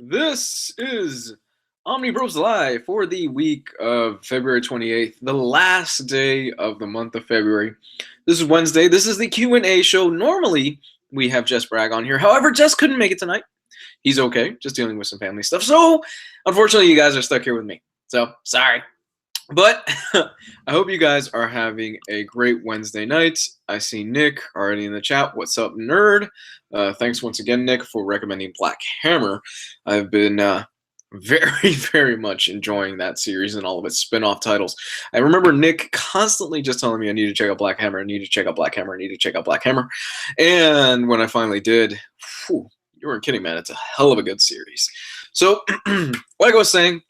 This is Omnibroslive for the week of February 28th, the last day of the month of February. This is Wednesday. This is the Q&A show. Normally, we have Jess Bragg on here. However, Jess couldn't make it tonight. He's okay, just dealing with some family stuff. So, unfortunately, you guys are stuck here with me. So, sorry. But I hope you guys are having a great Wednesday night. I see Nick already in the chat. What's up, nerd? Thanks once again, Nick, for recommending Black Hammer. I've been very, very much enjoying that series and all of its spin-off titles. I remember Nick constantly just telling me I need to check out Black Hammer, I need to check out Black Hammer, I need to check out Black Hammer. And when I finally did, whew, you weren't kidding, man. It's a hell of a good series. So, like I was saying,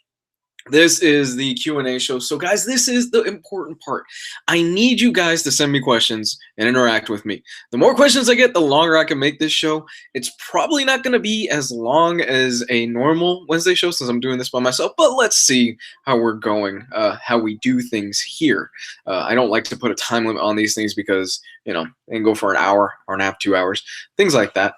this is the Q&A show. So, guys, this is the important part. I need you guys to send me questions and interact with me. The more questions I get, the longer I can make this show. It's probably not going to be as long as a normal Wednesday show since I'm doing this by myself, but let's see how we're going, how we do things here. I don't like to put a time limit on these things because, you know, they can go for an hour or a half, 2 hours, things like that.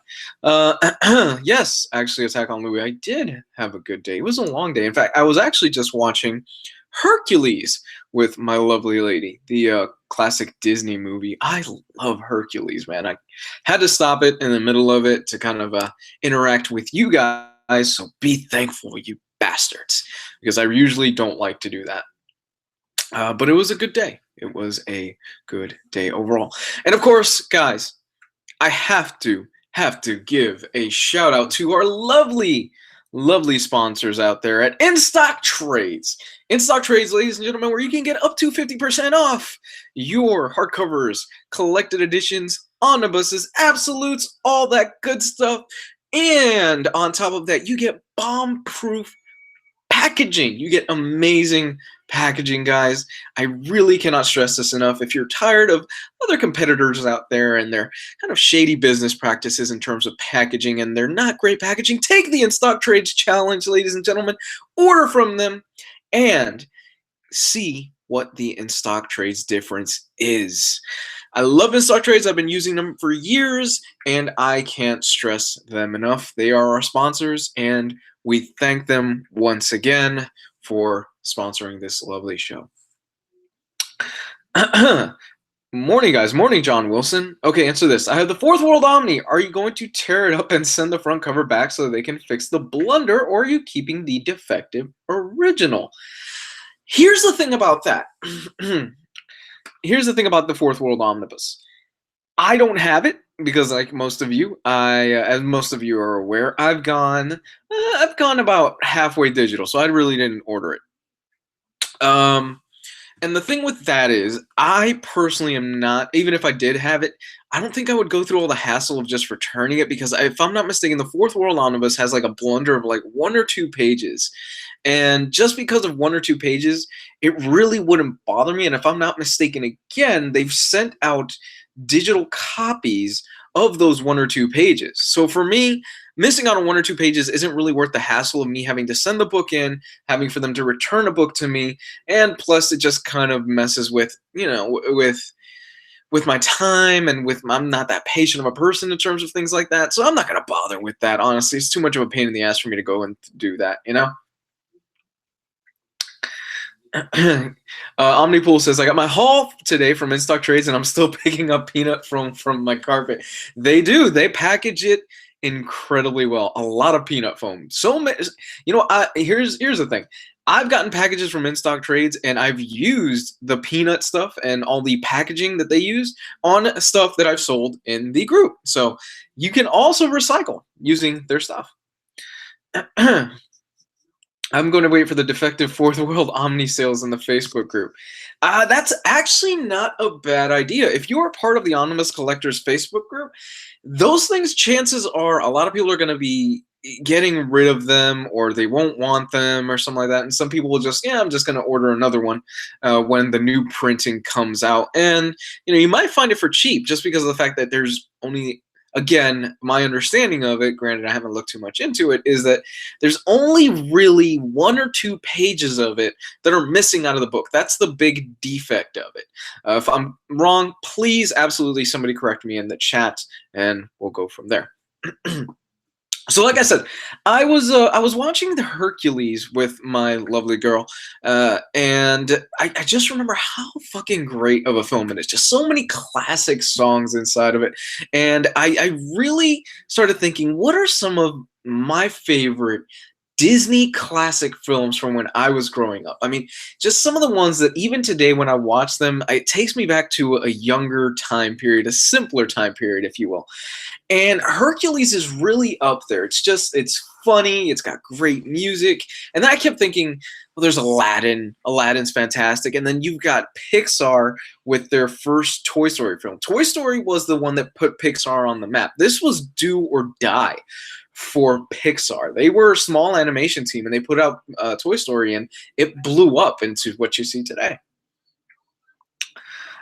Yes, actually, Attack on Louis, I did have a good day. It was a long day. In fact, I was actually just watching Hercules with my lovely lady, the classic Disney movie. I love Hercules, man. I had to stop it in the middle of it to kind of interact with you guys, so be thankful, you bastards, because I usually don't like to do that. But it was a good day. It was a good day overall. And of course, guys, I have to give a shout out to our lovely sponsors out there at In-Stock Trades. In-Stock Trades, ladies and gentlemen, where you can get up to 50% off your hardcovers, collected editions, omnibuses, absolutes, all that good stuff. And on top of that, you get bomb-proof packaging. You get amazing packaging, guys. I really cannot stress this enough. If you're tired of other competitors out there and their kind of shady business practices in terms of packaging and they're not great packaging, take the In-Stock Trades challenge, ladies and gentlemen. Order from them and see what the In-Stock Trades difference is. I love In-Stock Trades. I've been using them for years, and I can't stress them enough. They are our sponsors, and we thank them once again for sponsoring this lovely show. Morning, guys. Morning, John Wilson. Okay, answer this. I have the Fourth World Omni. Are you going to tear it up and send the front cover back so they can fix the blunder, or are you keeping the defective original? Here's the thing about that. Here's the thing about the Fourth World Omnibus. I don't have it because, like most of you, as most of you are aware, I've gone about halfway digital, so I really didn't order it. And the thing with that is, I personally am not, even if I did have it, I don't think I would go through all the hassle of just returning it because if I'm not mistaken, the Fourth World Omnibus has like a blunder of like 1 or 2 pages. And just because of 1 or 2 pages, it really wouldn't bother me. And if I'm not mistaken, again, they've sent out digital copies of those 1 or 2 pages. So for me, missing out on 1 or 2 pages isn't really worth the hassle of me having to send the book in, having for them to return a book to me, and plus it just kind of messes with, you know, with my time and I'm not that patient of a person in terms of things like that. So I'm not going to bother with that, honestly. It's too much of a pain in the ass for me to go and do that, you know? Omnipool says, I got my haul today from In-Stock Trades and I'm still picking up peanut from my carpet. They do. They package it incredibly well. A lot of peanut foam. So many, you know, here's the thing. I've gotten packages from In-Stock Trades and I've used the peanut stuff and all the packaging that they use on stuff that I've sold in the group. So you can also recycle using their stuff. I'm going to wait for the defective Fourth World Omni sales in the Facebook group. That's actually not a bad idea. If you are part of the Omnibus Collectors Facebook group, those things, chances are a lot of people are going to be getting rid of them or they won't want them or something like that. And some people will just, yeah, I'm just going to order another one when the new printing comes out. And, you know, you might find it for cheap just because of the fact that there's only, again, my understanding of it, granted I haven't looked too much into it, is that there's only really 1 or 2 pages of it that are missing out of the book. That's the big defect of it. If I'm wrong, please absolutely somebody correct me in the chat and we'll go from there. So, like I said, I was watching the Hercules with my lovely girl, and I just remember how fucking great of a film it is. Just so many classic songs inside of it, and I really started thinking, what are some of my favorite Disney classic films from when I was growing up? I mean, just some of the ones that even today, when I watch them, it takes me back to a younger time period, a simpler time period, if you will. And Hercules is really up there. It's funny, it's got great music. And then I kept thinking, well, there's Aladdin. Aladdin's fantastic. And then you've got Pixar with their first Toy Story film. Toy Story was the one that put Pixar on the map. This was do or die for Pixar. They were a small animation team and they put out Toy Story and it blew up into what you see today.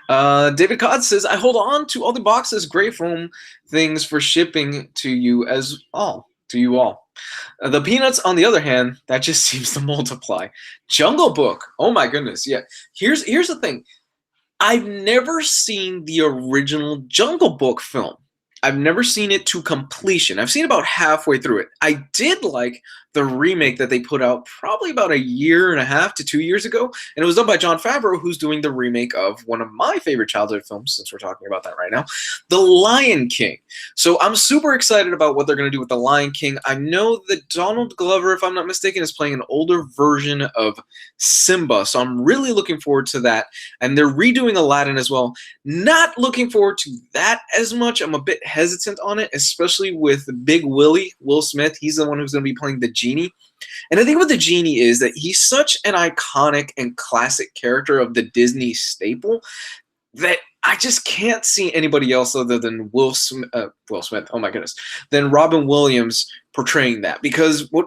David Codd says, I hold on to all the boxes, gray foam things for shipping to you as all. To you all. The Peanuts, on the other hand, that just seems to multiply. Jungle Book. Oh my goodness. Yeah. Here's the thing. I've never seen the original Jungle Book film. I've never seen it to completion. I've seen about halfway through it. I did like the remake that they put out probably about 1.5 to 2 years ago, and it was done by Jon Favreau, who's doing the remake of one of my favorite childhood films, since we're talking about that right now, The Lion King. So I'm super excited about what they're going to do with The Lion King. I know that Donald Glover, if I'm not mistaken, is playing an older version of Simba, so I'm really looking forward to that. And they're redoing Aladdin as well. Not looking forward to that as much. I'm a bit hesitant on it, especially with Big Willie, Will Smith. He's the one who's going to be playing the genie. And the thing with the genie is that he's such an iconic and classic character of the Disney staple that I just can't see anybody else other than Will Smith, oh my goodness, than Robin Williams portraying that. Because what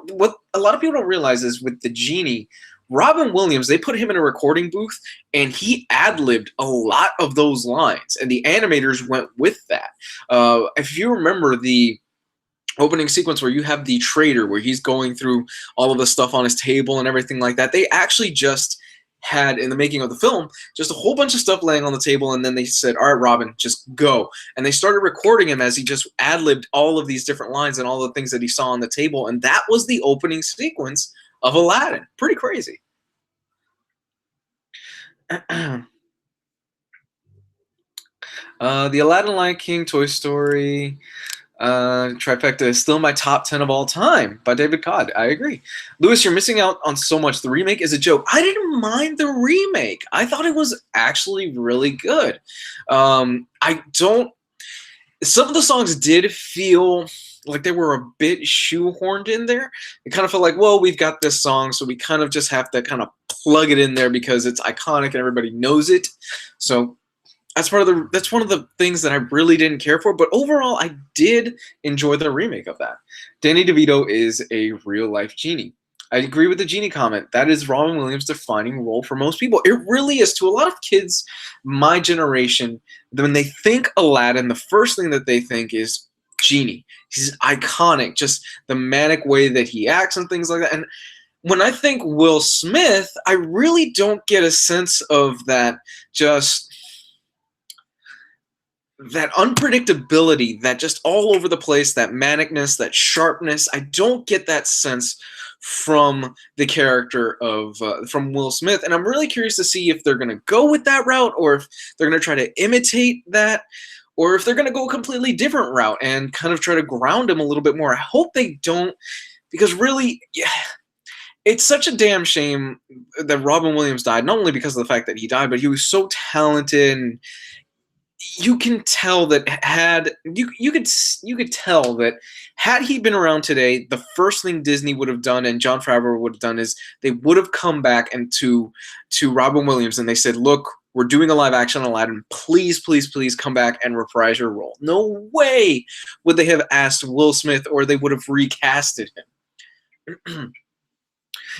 a lot of people don't realize is with the genie, Robin Williams, they put him in a recording booth and he ad-libbed a lot of those lines, and the animators went with that. If you remember the opening sequence where you have the trader, where he's going through all of the stuff on his table and everything like that, they actually just had, in the making of the film, just a whole bunch of stuff laying on the table, and then they said, all right, Robin, just go. And they started recording him as he just ad-libbed all of these different lines and all the things that he saw on the table, and that was the opening sequence of Aladdin. Pretty crazy. The Aladdin, Lion King, Toy Story trifecta is still my top 10 of all time by David Codd. I agree. Lewis, you're missing out on so much. The remake is a joke. I didn't mind the remake. I thought it was actually really good. Some of the songs did feel like they were a bit shoehorned in there. It kind of felt like, well, we've got this song, so we kind of just have to kind of plug it in there because it's iconic and everybody knows it. So that's one of the things that I really didn't care for. But overall, I did enjoy the remake of that. Danny DeVito is a real-life genie. I agree with the genie comment. That is Robin Williams' defining role for most people. It really is. To a lot of kids, my generation, when they think Aladdin, the first thing that they think is genie. He's iconic, just the manic way that he acts and things like that. And when I think Will Smith, I really don't get a sense of that that unpredictability, that just all over the place, that manicness, that sharpness. I don't get that sense from the character of from Will Smith, and I'm really curious to see if they're going to go with that route, or if they're going to try to imitate that, or if they're going to go a completely different route and kind of try to ground him a little bit more. I hope they don't, because really, yeah, it's such a damn shame that Robin Williams died, not only because of the fact that he died, but he was so talented, and you can tell that you could tell that had he been around today, the first thing Disney would have done and Jon Favreau would have done is they would have come back and to Robin Williams and they said, look, we're doing a live action Aladdin. Please, please, please come back and reprise your role. No way would they have asked Will Smith, or they would have recasted him.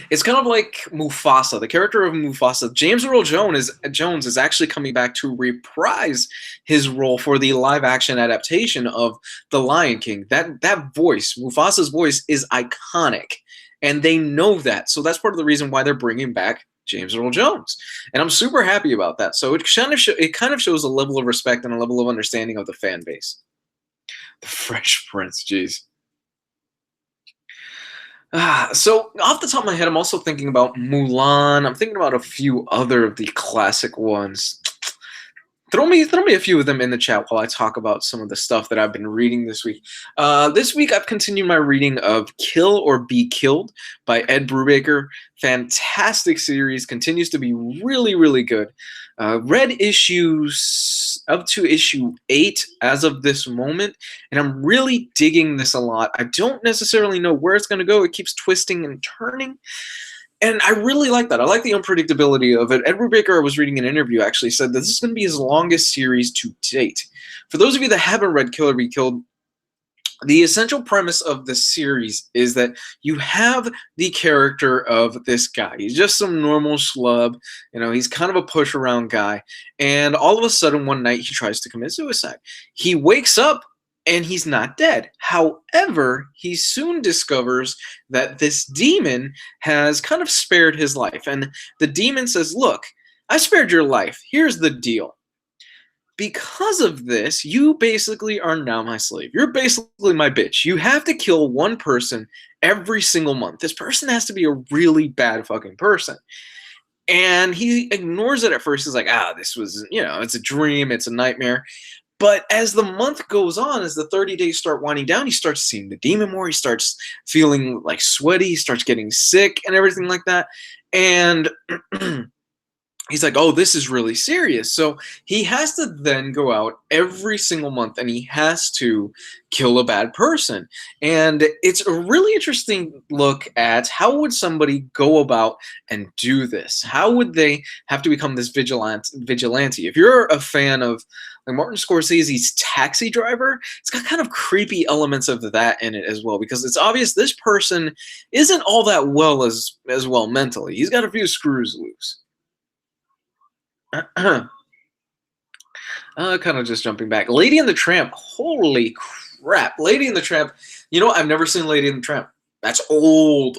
It's kind of like Mufasa, the character of Mufasa. James Earl Jones is actually coming back to reprise his role for the live-action adaptation of The Lion King. That voice, Mufasa's voice, is iconic, and they know that. So that's part of the reason why they're bringing back James Earl Jones, and I'm super happy about that. So it kind of shows a level of respect and a level of understanding of the fan base. The Fresh Prince, jeez. So off the top of my head, I'm also thinking about Mulan. I'm thinking about a few other of the classic ones. Throw me a few of them in the chat while I talk about some of the stuff that I've been reading this week. This week I've continued my reading of Kill or Be Killed by Ed Brubaker. Fantastic series, continues to be really, really good. Read issues up to issue 8 as of this moment, and I'm really digging this a lot. I don't necessarily know where it's going to go. It keeps twisting and turning. And I really like that. I like the unpredictability of it. Ed Brubaker, I was reading an interview, actually said that this is going to be his longest series to date. For those of you that haven't read Kill or Be Killed, the essential premise of the series is that you have the character of this guy. He's just some normal schlub. He's kind of a push-around guy. And all of a sudden, one night, he tries to commit suicide. He wakes up and he's not dead. However, he soon discovers that this demon has kind of spared his life. And the demon says, look, I spared your life. Here's the deal. Because of this, you basically are now my slave. You're basically my bitch. You have to kill one person every single month. This person has to be a really bad fucking person. And he ignores it at first. He's like, this was, it's a dream. It's a nightmare. But as the month goes on, as the 30 days start winding down, he starts seeing the demon more. He starts feeling like sweaty. He starts getting sick and everything like that. And he's like, oh, this is really serious. So he has to then go out every single month and he has to kill a bad person. And it's a really interesting look at how would somebody go about and do this? How would they have to become this vigilante? If you're a fan of like Martin Scorsese's Taxi Driver, it's got kind of creepy elements of that in it as well, because it's obvious this person isn't all that well as well mentally. He's got a few screws loose. Kind of just jumping back. Lady and the Tramp. Holy crap. Lady and the Tramp. I've never seen Lady and the Tramp. That's old.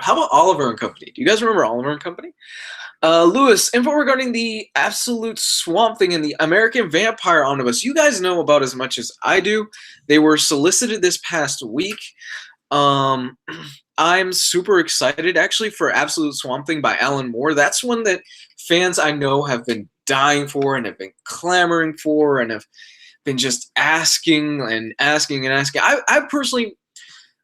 How about Oliver and Company? Do you guys remember Oliver and Company? Lewis, info regarding the Absolute Swamp Thing and the American Vampire Omnibus. You guys know about as much as I do. They were solicited this past week. I'm super excited, actually, for Absolute Swamp Thing by Alan Moore. That's one that fans I know have been dying for and have been clamoring for and have been just asking and asking and asking. I personally,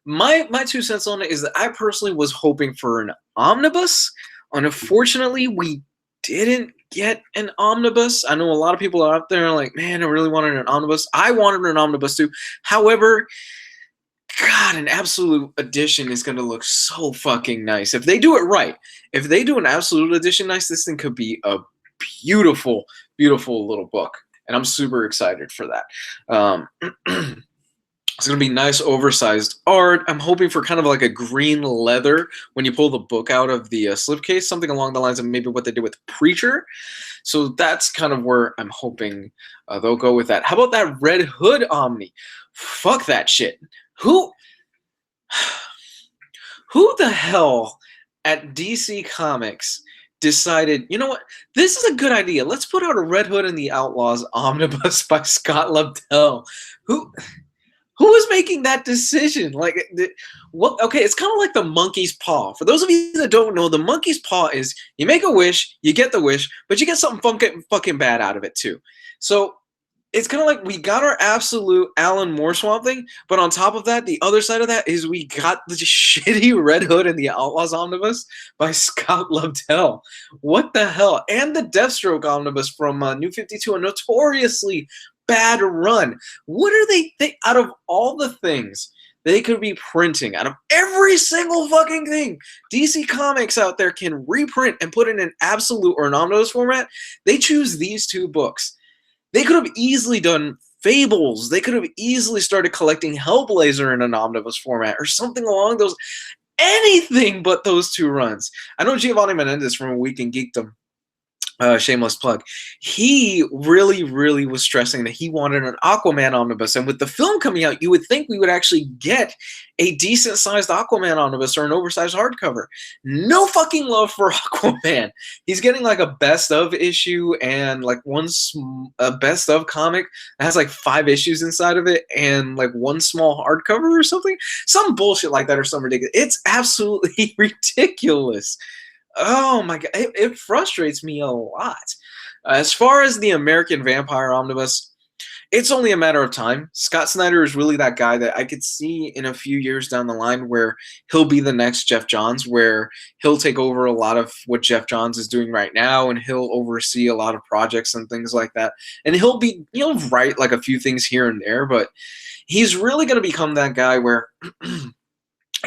my 2 cents on it is that I personally was hoping for an omnibus. Unfortunately, we didn't get an omnibus. I know a lot of people out there are like, man, I really wanted an omnibus. I wanted an omnibus too. However, God, an absolute edition is going to look so fucking nice. If they do it right, if they do an absolute edition nice, this thing could be a beautiful, beautiful little book. And I'm super excited for that. It's going to be nice, oversized art. I'm hoping for kind of like a green leather when you pull the book out of the slipcase, something along the lines of maybe what they did with Preacher. So that's kind of where I'm hoping they'll go with that. How about that Red Hood Omni? Fuck that shit. Who the hell at DC Comics decided, you know what, this is a good idea. Let's put out a Red Hood and the Outlaws omnibus by Scott Lobdell. Who was making that decision? Like, what? Okay, it's kind of like the monkey's paw. For those of you that don't know, the monkey's paw is you make a wish, you get the wish, but you get something fucking bad out of it too. So it's kind of like we got our absolute Alan Moore Swamp Thing, but on top of that, the other side of that is we got the shitty Red Hood and the Outlaws Omnibus by Scott Lobdell. What the hell? And the Deathstroke Omnibus from New 52, a notoriously bad run. What are they think out of all the things they could be printing, out of every single fucking thing DC Comics out there can reprint and put in an absolute or an omnibus format, they choose these 2 books. They could have easily done Fables. They could have easily started collecting Hellblazer in an omnibus format or something along those. Anything but those 2 runs. I know Giovanni Menendez from A Week in Geekdom shameless plug. He really, really was stressing that he wanted an Aquaman omnibus, and with the film coming out, you would think we would actually get a decent-sized Aquaman omnibus or an oversized hardcover. No fucking love for Aquaman. He's getting like a best of issue and like a best of comic that has like 5 issues inside of it and like one small hardcover or something. Some bullshit like that or something ridiculous. It's absolutely ridiculous. Oh my god, it frustrates me a lot. As far as the American Vampire Omnibus, it's only a matter of time. Scott Snyder is really that guy that I could see in a few years down the line where he'll be the next Jeff Johns, where he'll take over a lot of what Jeff Johns is doing right now, and he'll oversee a lot of projects and things like that. And he'll write like a few things here and there, but he's really going to become that guy where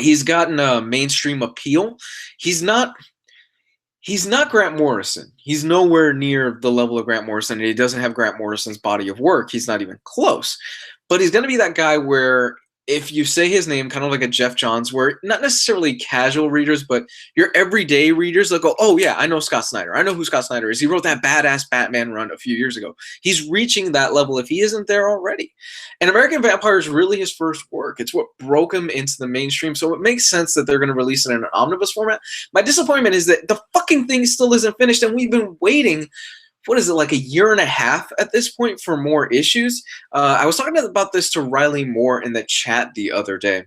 he's gotten a mainstream appeal. He's not Grant Morrison. He's nowhere near the level of Grant Morrison, and he doesn't have Grant Morrison's body of work. He's not even close. But he's going to be that guy where if you say his name, kind of like a Jeff Johns, where not necessarily casual readers, but your everyday readers, they'll go, oh yeah, I know Scott Snyder. I know who Scott Snyder is. He wrote that badass Batman run a few years ago. He's reaching that level if he isn't there already. And American Vampire is really his first work. It's what broke him into the mainstream, so it makes sense that they're going to release it in an omnibus format. My disappointment is that the fucking thing still isn't finished, and we've been waiting what is it, like a year and a half at this point for more issues. I was talking about this to Ryleymo in the chat the other day,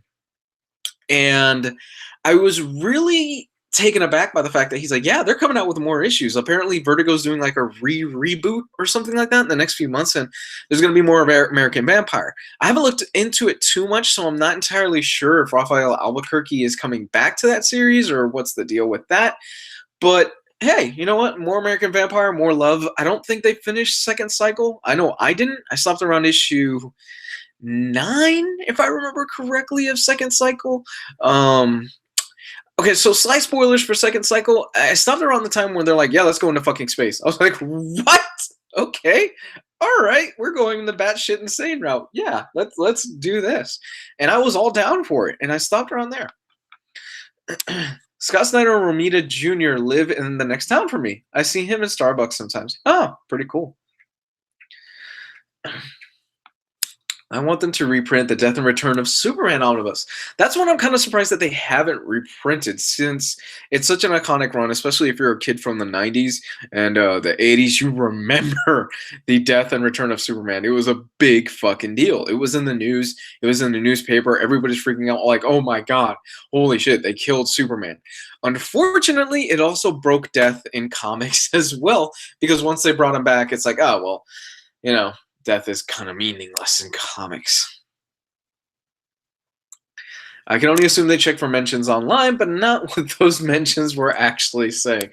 and I was really taken aback by the fact that he's like, yeah, they're coming out with more issues. Apparently Vertigo's doing like a reboot or something like that in the next few months, and there's going to be more of American Vampire. I haven't looked into it too much, so I'm not entirely sure if Rafael Albuquerque is coming back to that series or what's the deal with that. But hey, you know what? More American Vampire, more love. I don't think they finished second cycle. I know I didn't. I stopped around issue 9, if I remember correctly, of second cycle. Okay, so slight spoilers for second cycle. I stopped around the time when they're like, yeah, let's go into fucking space. I was like, what? Okay. All right, we're going the batshit insane route. Yeah, let's do this. And I was all down for it, and I stopped around there. Scott Snyder and Romita Jr. live in the next town for me. I see him in Starbucks sometimes. Oh, pretty cool. I want them to reprint the Death and Return of Superman omnibus. That's one I'm kind of surprised that they haven't reprinted, since it's such an iconic run, especially if you're a kid from the 90s and the 80s. You remember the Death and Return of Superman. It was a big fucking deal. It was in the news. It was in the newspaper. Everybody's freaking out like, oh my God, holy shit, they killed Superman. Unfortunately, it also broke Death in comics as well, because once they brought him back, it's like, oh, well, you know, Death is kind of meaningless in comics. I can only assume they check for mentions online, but not what those mentions were actually saying.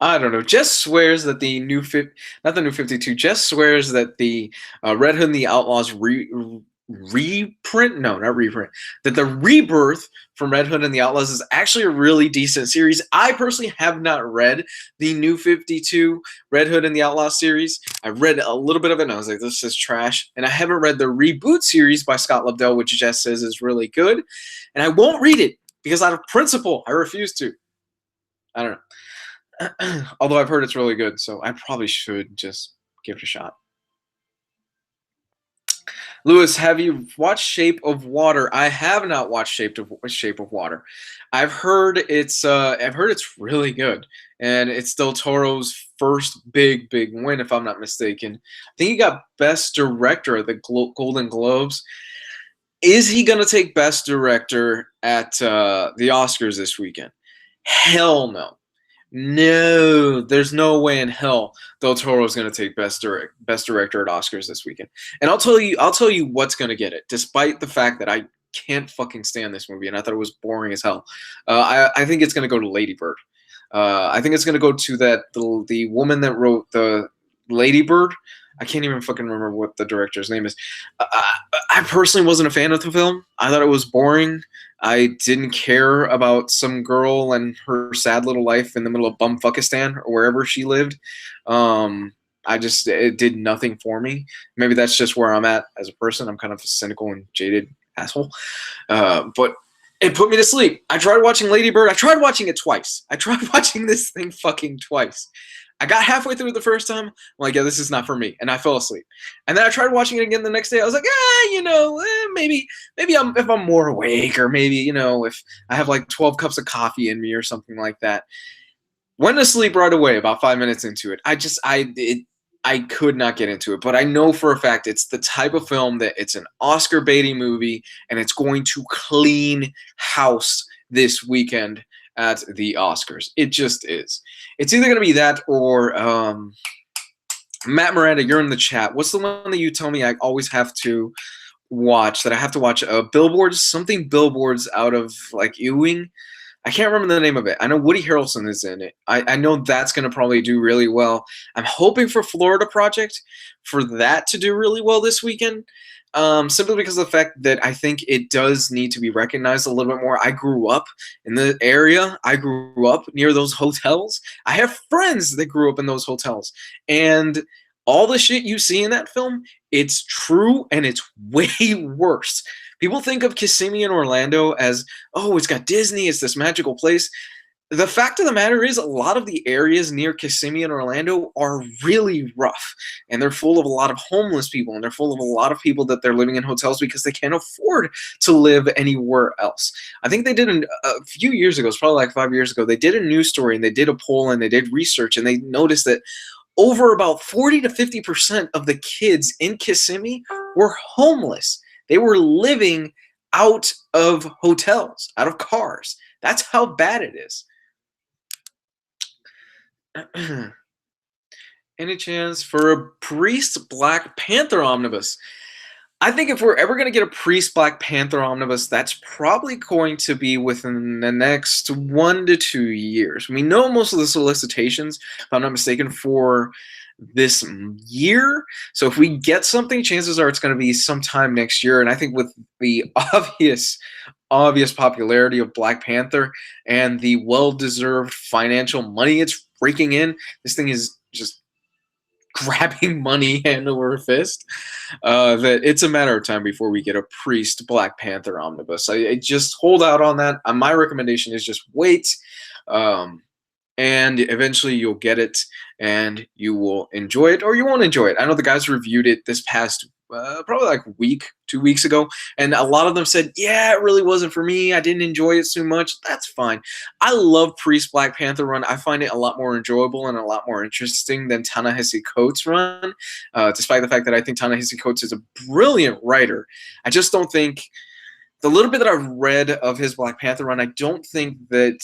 I don't know. Jess swears that the new not the new 52. Jess swears that the Red Hood and the Outlaws reprint, no, not reprint, that the rebirth from Red Hood and the Outlaws is actually a really decent series. I personally have not read the new 52 Red Hood and the Outlaws series. I read a little bit of it and I was like, this is trash. And I haven't read the reboot series by Scott Lobdell, which Jess says is really good. And I won't read it because out of principle, I refuse to. I don't know. Although I've heard it's really good, so I probably should just give it a shot. Lewis, have you watched Shape of Water? I have not watched Shape of Water. I've heard it's really good, and it's Del Toro's first big win, if I'm not mistaken. I think he got Best Director at the Golden Globes. Is he gonna take Best Director at the Oscars this weekend? Hell no. No, there's no way in hell Del Toro is going to take best director at Oscars this weekend. And I'll tell you what's going to get it, despite the fact that I can't fucking stand this movie and I thought it was boring as hell. I think it's going to go to Lady Bird. I think it's going to go to the woman that wrote the Lady Bird. I can't even fucking remember what the director's name is. I personally wasn't a fan of the film. I thought it was boring. I didn't care about some girl and her sad little life in the middle of Bumfuckistan or wherever she lived. It did nothing for me. Maybe that's just where I'm at as a person. I'm kind of a cynical and jaded asshole. But it put me to sleep. I tried watching Lady Bird. I tried watching it twice. I tried watching this thing fucking twice. I got halfway through the first time. I'm like, yeah, this is not for me, and I fell asleep. And then I tried watching it again the next day. I was like, maybe if I'm more awake, or maybe if I have like 12 cups of coffee in me or something like that. Went to sleep right away about 5 minutes into it. I could not get into it, but I know for a fact it's the type of film that it's an Oscar baiting movie, and it's going to clean house this weekend at the Oscars. It just is. It's either going to be that or Matt Miranda, you're in the chat. What's the one that you tell me I always have to watch, that I have to watch? Billboards out of like Ewing. I can't remember the name of it. I know Woody Harrelson is in it. I know that's going to probably do really well. I'm hoping for Florida Project for that to do really well this weekend, simply because of the fact that I think it does need to be recognized a little bit more. I grew up in the area. I grew up near those hotels. I have friends that grew up in those hotels. And all the shit you see in that film, it's true, and it's way worse. People think of Kissimmee in Orlando as, oh, it's got Disney, it's this magical place. The fact of the matter is, a lot of the areas near Kissimmee and Orlando are really rough, and they're full of a lot of homeless people, and they're full of a lot of people that they're living in hotels because they can't afford to live anywhere else. I think they did a few years ago, it's probably like 5 years ago, they did a news story, and they did a poll, and they did research, and they noticed that over about 40 to 50% of the kids in Kissimmee were homeless. They were living out of hotels, out of cars. That's how bad it is. Any chance for a Priest Black Panther omnibus? I think if we're ever going to get a Priest Black Panther omnibus, that's probably going to be within the next 1 to 2 years. We know most of the solicitations, if I'm not mistaken, for this year. So if we get something, chances are it's going to be sometime next year. And I think with the obvious popularity of Black Panther and the well-deserved financial money it's raking in, this thing is just grabbing money hand over fist, that it's a matter of time before we get a Priest Black Panther omnibus. I just hold out on that. My recommendation is just wait, and eventually you'll get it, and you will enjoy it, or you won't enjoy it. I know the guys reviewed it this past probably like 2 weeks ago, and a lot of them said, yeah, it really wasn't for me. I didn't enjoy it so much. That's fine. I love Priest Black Panther run. I find it a lot more enjoyable and a lot more interesting than Ta-Nehisi Coates' run, despite the fact that I think Ta-Nehisi Coates is a brilliant writer. I just don't think, the little bit that I've read of his Black Panther run, I don't think that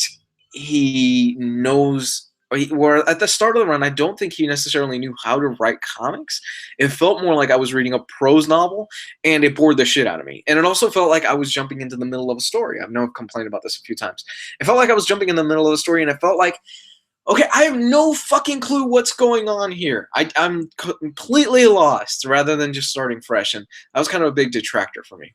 he knows, or at the start of the run, I don't think he necessarily knew how to write comics. It felt more like I was reading a prose novel, and it bored the shit out of me. And it also felt like I was jumping into the middle of a story. I've complained about this a few times. It felt like I was jumping in the middle of the story, and it felt like, okay, I have no fucking clue what's going on here. I'm completely lost, rather than just starting fresh. And that was kind of a big detractor for me.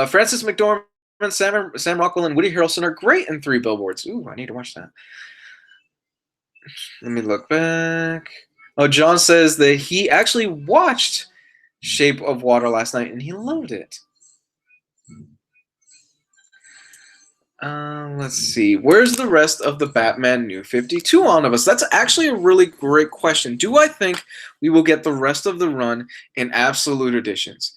Francis McDormand, Sam Rockwell, and Woody Harrelson are great in 3 Billboards. Ooh, I need to watch that. Let me look back. Oh, John says that he actually watched Shape of Water last night, and he loved it. Let's see. Where's the rest of the Batman New 52 omnibus? That's actually a really great question. Do I think we will get the rest of the run in absolute editions?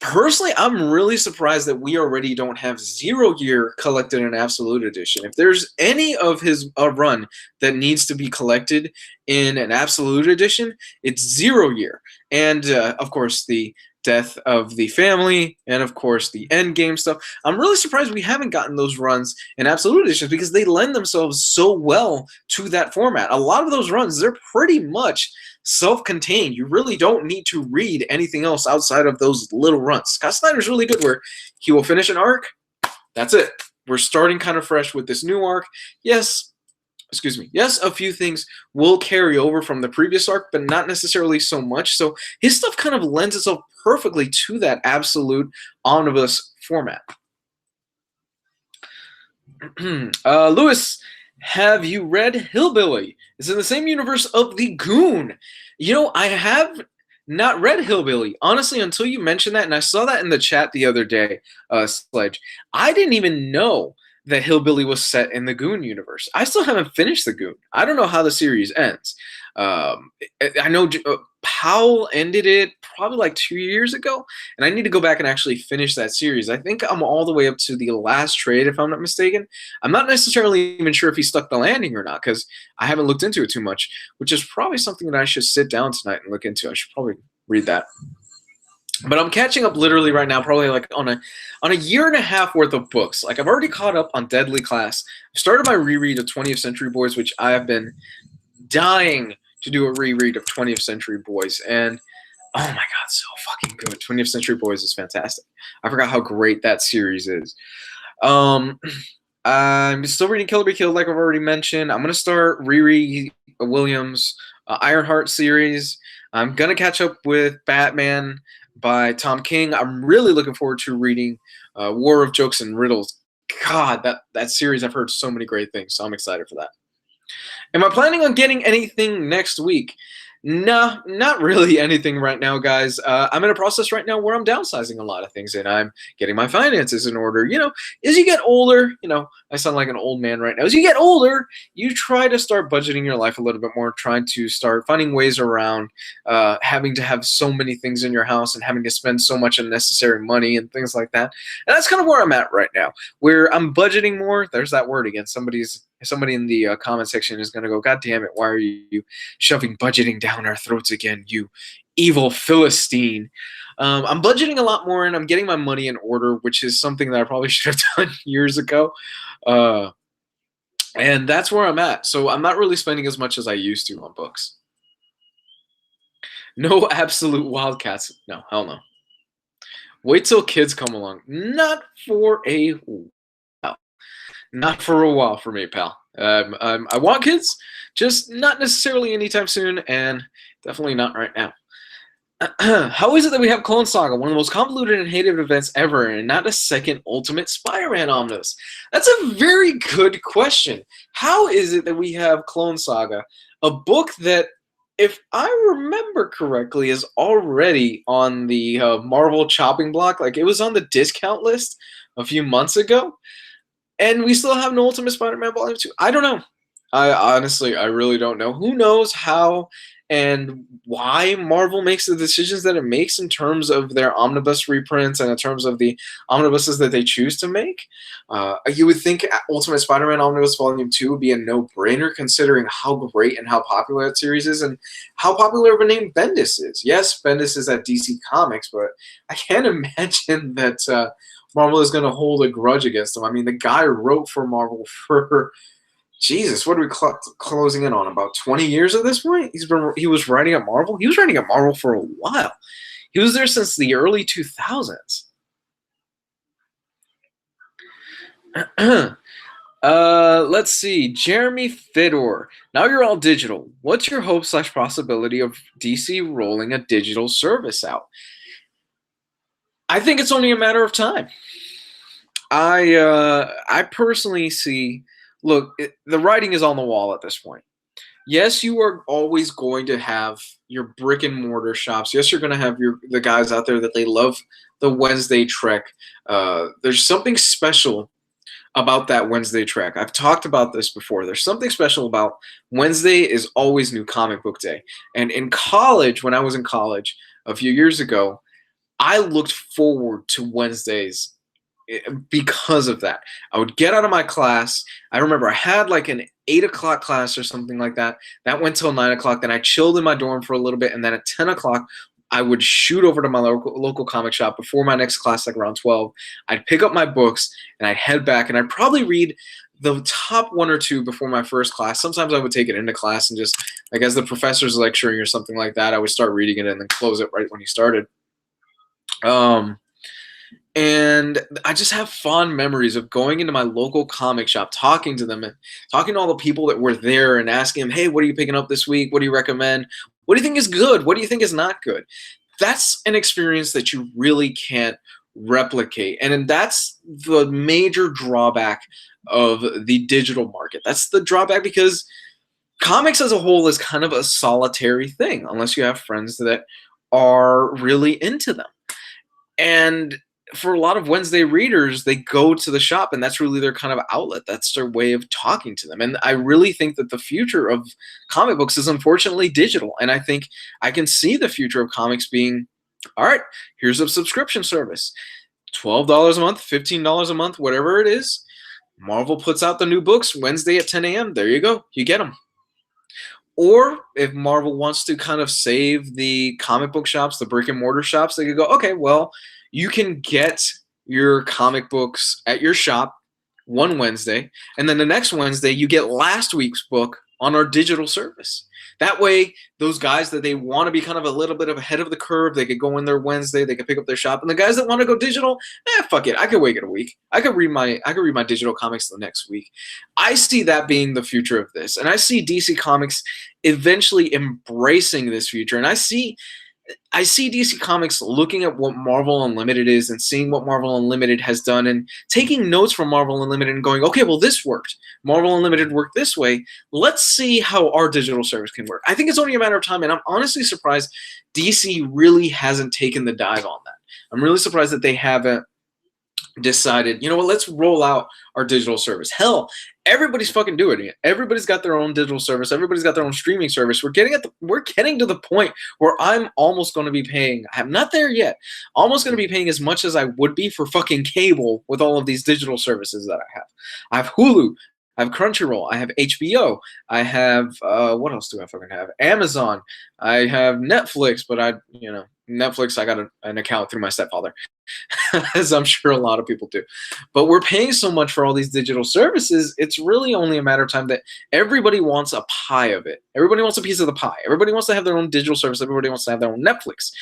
Personally, I'm really surprised that we already don't have 0 Year collected in Absolute Edition. If there's any of his run that needs to be collected in an Absolute Edition, it's 0 Year. And, of course, the death of the family, and, of course, the Endgame stuff. I'm really surprised we haven't gotten those runs in Absolute Editions because they lend themselves so well to that format. A lot of those runs, they're pretty much self-contained. You really don't need to read anything else outside of those little runs. Scott Snyder's really good where he will finish an arc. That's it. We're starting kind of fresh with this new arc. Yes, a few things will carry over from the previous arc, but not necessarily so much. So his stuff kind of lends itself perfectly to that absolute omnibus format. Lewis, have you read Hillbilly? It's in the same universe of The Goon. You know, I have not read Hillbilly. Honestly, until you mentioned that, and I saw that in the chat the other day, Sledge, I didn't even know that Hillbilly was set in the Goon universe. I still haven't finished the Goon. I don't know how the series ends. I know Powell ended it probably like 2 years ago, and I need to go back and actually finish that series. I think I'm all the way up to the last trade, if I'm not mistaken. I'm not necessarily even sure if he stuck the landing or not, because I haven't looked into it too much, which is probably something that I should sit down tonight and look into. I should probably read that. But I'm catching up literally right now, probably like on a year and a half worth of books. Like I've already caught up on Deadly Class. I've started my reread of 20th Century Boys, which I have been dying to do a reread of 20th Century Boys. And oh my god, so fucking good. 20th Century Boys is fantastic. I forgot how great that series is. I'm still reading Kill or Be Killed, like I've already mentioned. I'm going to start reread Williams' Ironheart series. I'm going to catch up with Batman by Tom King. I'm really looking forward to reading War of Jokes and Riddles. God, that series, I've heard so many great things, so I'm excited for that. Am I planning on getting anything next week? No, not really anything right now, guys. I'm in a process right now where I'm downsizing a lot of things, and I'm getting my finances in order. You know, as you get older, you know, I sound like an old man right now. As you get older, you try to start budgeting your life a little bit more, trying to start finding ways around having to have so many things in your house and having to spend so much unnecessary money and things like that. And that's kind of where I'm at right now, where I'm budgeting more. There's that word again. Somebody in the comment section is going to go, God damn it, why are you shoving budgeting down our throats again, you evil Philistine? I'm budgeting a lot more, and I'm getting my money in order, which is something that I probably should have done years ago. And that's where I'm at. So I'm not really spending as much as I used to on books. No absolute Wildcats. No, hell no. Wait till kids come along. Not for a while. Not for a while for me, pal. I want kids, just not necessarily anytime soon, and definitely not right now. How is it that we have Clone Saga, one of the most convoluted and hated events ever, and not a second Ultimate Spider-Man Omnibus? That's a very good question. How is it that we have Clone Saga, a book that, if I remember correctly, is already on the Marvel chopping block? Like, it was on the discount list a few months ago, and we still have no Ultimate Spider-Man Volume 2. I don't know. I really don't know. Who knows how and why Marvel makes the decisions that it makes in terms of their omnibus reprints and in terms of the omnibuses that they choose to make. You would think Ultimate Spider-Man Omnibus Volume 2 would be a no-brainer, considering how great and how popular that series is and how popular of a name Bendis is. Yes, Bendis is at DC Comics, but I can't imagine that Marvel is going to hold a grudge against him. I mean, the guy wrote for Marvel for, Jesus, what are we closing in on? About 20 years at this point? He was writing at Marvel? He was writing at Marvel for a while. He was there since the early 2000s. Let's see. Jeremy Fedor. Now you're all digital. What's your hope / possibility of DC rolling a digital service out? I think it's only a matter of time. I personally see, look, the writing is on the wall at this point. Yes, you are always going to have your brick and mortar shops. Yes, you're going to have the guys out there that they love the Wednesday Trek. There's something special about that Wednesday Trek. I've talked about this before. There's something special about Wednesday is always New Comic Book Day. And in college, when I was in college a few years ago, I looked forward to Wednesdays because of that. I would get out of my class. I remember I had like an 8 o'clock class or something like that. That went till 9 o'clock. Then I chilled in my dorm for a little bit. And then at 10 o'clock, I would shoot over to my local comic shop before my next class, like around 12. I'd pick up my books and I'd head back and I'd probably read the top 1 or 2 before my first class. Sometimes I would take it into class and just, like, as the professor's lecturing or something like that, I would start reading it and then close it right when he started. And I just have fond memories of going into my local comic shop, talking to them and talking to all the people that were there and asking them, hey, what are you picking up this week? What do you recommend? What do you think is good? What do you think is not good? That's an experience that you really can't replicate. And that's the major drawback of the digital market. That's the drawback, because comics as a whole is kind of a solitary thing, unless you have friends that are really into them. And for a lot of Wednesday readers, they go to the shop, and that's really their kind of outlet. That's their way of talking to them. And I really think that the future of comic books is unfortunately digital. And I think I can see the future of comics being, all right, here's a subscription service. $12 a month, $15 a month, whatever it is. Marvel puts out the new books Wednesday at 10 a.m. There you go. You get them. Or if Marvel wants to kind of save the comic book shops, the brick and mortar shops, they could go, okay, well, you can get your comic books at your shop one Wednesday, and then the next Wednesday you get last week's book on our digital service. That way, those guys that they want to be kind of a little bit of ahead of the curve, they could go in there Wednesday, they could pick up their shop. And the guys that want to go digital, fuck it, I could wait it a week. I could read my digital comics the next week. I see that being the future of this, and I see DC Comics eventually embracing this future. And I see DC Comics looking at what Marvel Unlimited is and seeing what Marvel Unlimited has done and taking notes from Marvel Unlimited and going, okay, well, this worked. Marvel Unlimited worked this way. Let's see how our digital service can work. I think it's only a matter of time, and I'm honestly surprised DC really hasn't taken the dive on that. I'm really surprised that they haven't decided, you know what, let's roll out our digital service. Hell, everybody's fucking doing it. Everybody's got their own digital service. Everybody's got their own streaming service. We're getting to the point where I'm almost going to be paying. I'm not there yet. Almost going to be paying as much as I would be for fucking cable with all of these digital services that I have. I have Hulu. I have Crunchyroll. I have HBO. I have what else do I fucking have? Amazon. I have Netflix, but Netflix, I got an account through my stepfather, as I'm sure a lot of people do. But we're paying so much for all these digital services, it's really only a matter of time that everybody wants a pie of it. Everybody wants a piece of the pie. Everybody wants to have their own digital service. Everybody wants to have their own Netflix.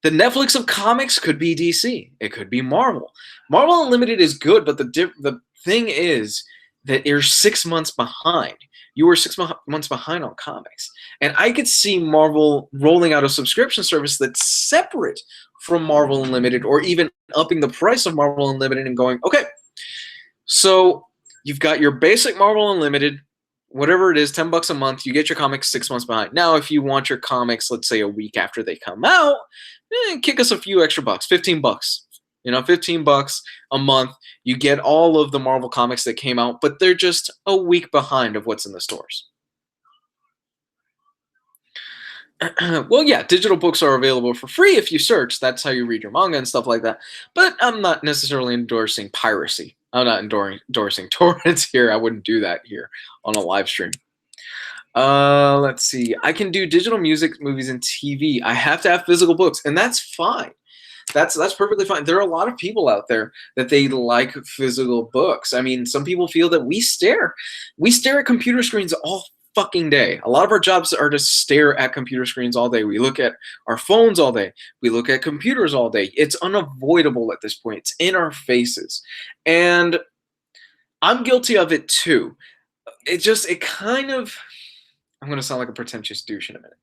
The Netflix of comics could be DC. It could be Marvel. Marvel Unlimited is good, but the thing is that you're 6 months behind. You were 6 months behind on comics. And I could see Marvel rolling out a subscription service that's separate from Marvel Unlimited, or even upping the price of Marvel Unlimited and going, okay, so you've got your basic Marvel Unlimited, whatever it is, $10 a month, you get your comics 6 months behind. Now, if you want your comics, let's say a week after they come out, kick us a few extra bucks, $15. $15 a month. You get all of the Marvel comics that came out, but they're just a week behind of what's in the stores. Well, yeah, digital books are available for free if you search. That's how you read your manga and stuff like that. But I'm not necessarily endorsing piracy. I'm not endorsing torrents here. I wouldn't do that here on a live stream. Let's see. I can do digital music, movies, and TV. I have to have physical books, and that's fine. That's perfectly fine. There are a lot of people out there that they like physical books. I mean, some people feel that we stare at computer screens all fucking day. A lot of our jobs are to stare at computer screens all day. We look at our phones all day. We look at computers all day. It's unavoidable at this point. It's in our faces. And I'm guilty of it too. I'm going to sound like a pretentious douche in a minute.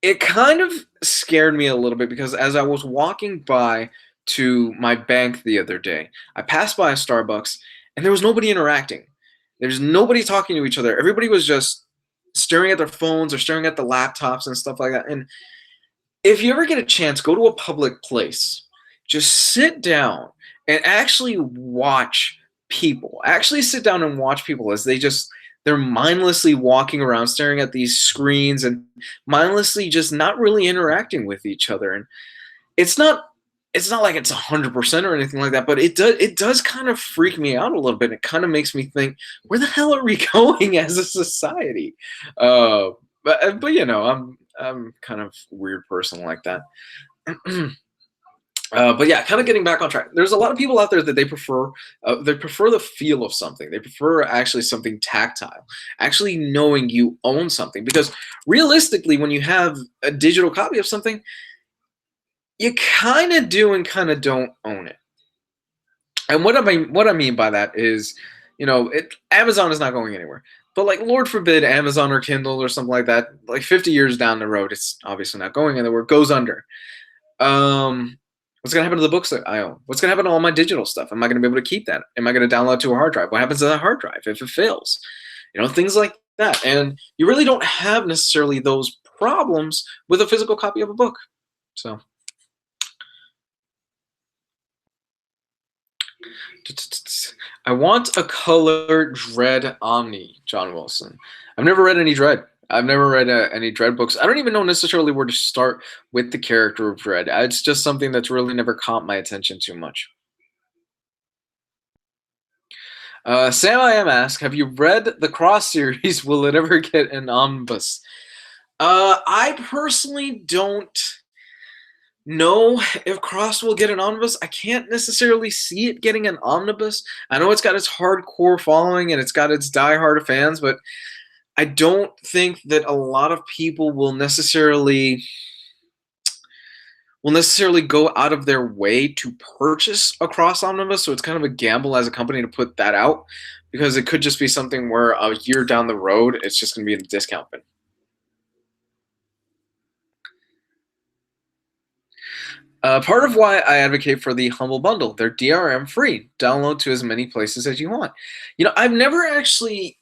It kind of scared me a little bit because as I was walking by to my bank the other day, I passed by a Starbucks and there was nobody interacting. There's nobody talking to each other. Everybody was just staring at their phones or staring at the laptops and stuff like that. And if you ever get a chance, go to a public place. Just sit down and actually watch people. Actually sit down and watch people as they're mindlessly walking around, staring at these screens and mindlessly just not really interacting with each other. And it's not like it's 100% or anything like that, but it does kind of freak me out a little bit. It kind of makes me think, where the hell are we going as a society? But I'm kind of a weird person like that. But yeah, kind of getting back on track. There's a lot of people out there that they prefer the feel of something. They prefer actually something tactile, actually knowing you own something. Because realistically, when you have a digital copy of something, you kind of do and kind of don't own it. And what I mean by that is, Amazon is not going anywhere. But like, Lord forbid, Amazon or Kindle or something like that, like 50 years down the road, it's obviously not going anywhere. It goes under. What's going to happen to the books that I own? What's going to happen to all my digital stuff? Am I going to be able to keep that? Am I going to download it to a hard drive? What happens to that hard drive if it fails? Things like that. And you really don't have necessarily those problems with a physical copy of a book. So. I want a color Dread Omni, John Wilson. I've never read any Dread. I've never read any Dread books. I don't even know necessarily where to start with the character of Dread. It's just something that's really never caught my attention too much. Sam I am asked, have you read the Cross series? Will it ever get an omnibus? I personally don't know if Cross will get an omnibus. I can't necessarily see it getting an omnibus. I know it's got its hardcore following and it's got its diehard fans, but I don't think that a lot of people will necessarily go out of their way to purchase a Cross omnibus. So it's kind of a gamble as a company to put that out, because it could just be something where a year down the road it's just going to be in the discount bin. Part of why I advocate for the Humble Bundle, they're DRM free. Download to as many places as you want. You know, I've never actually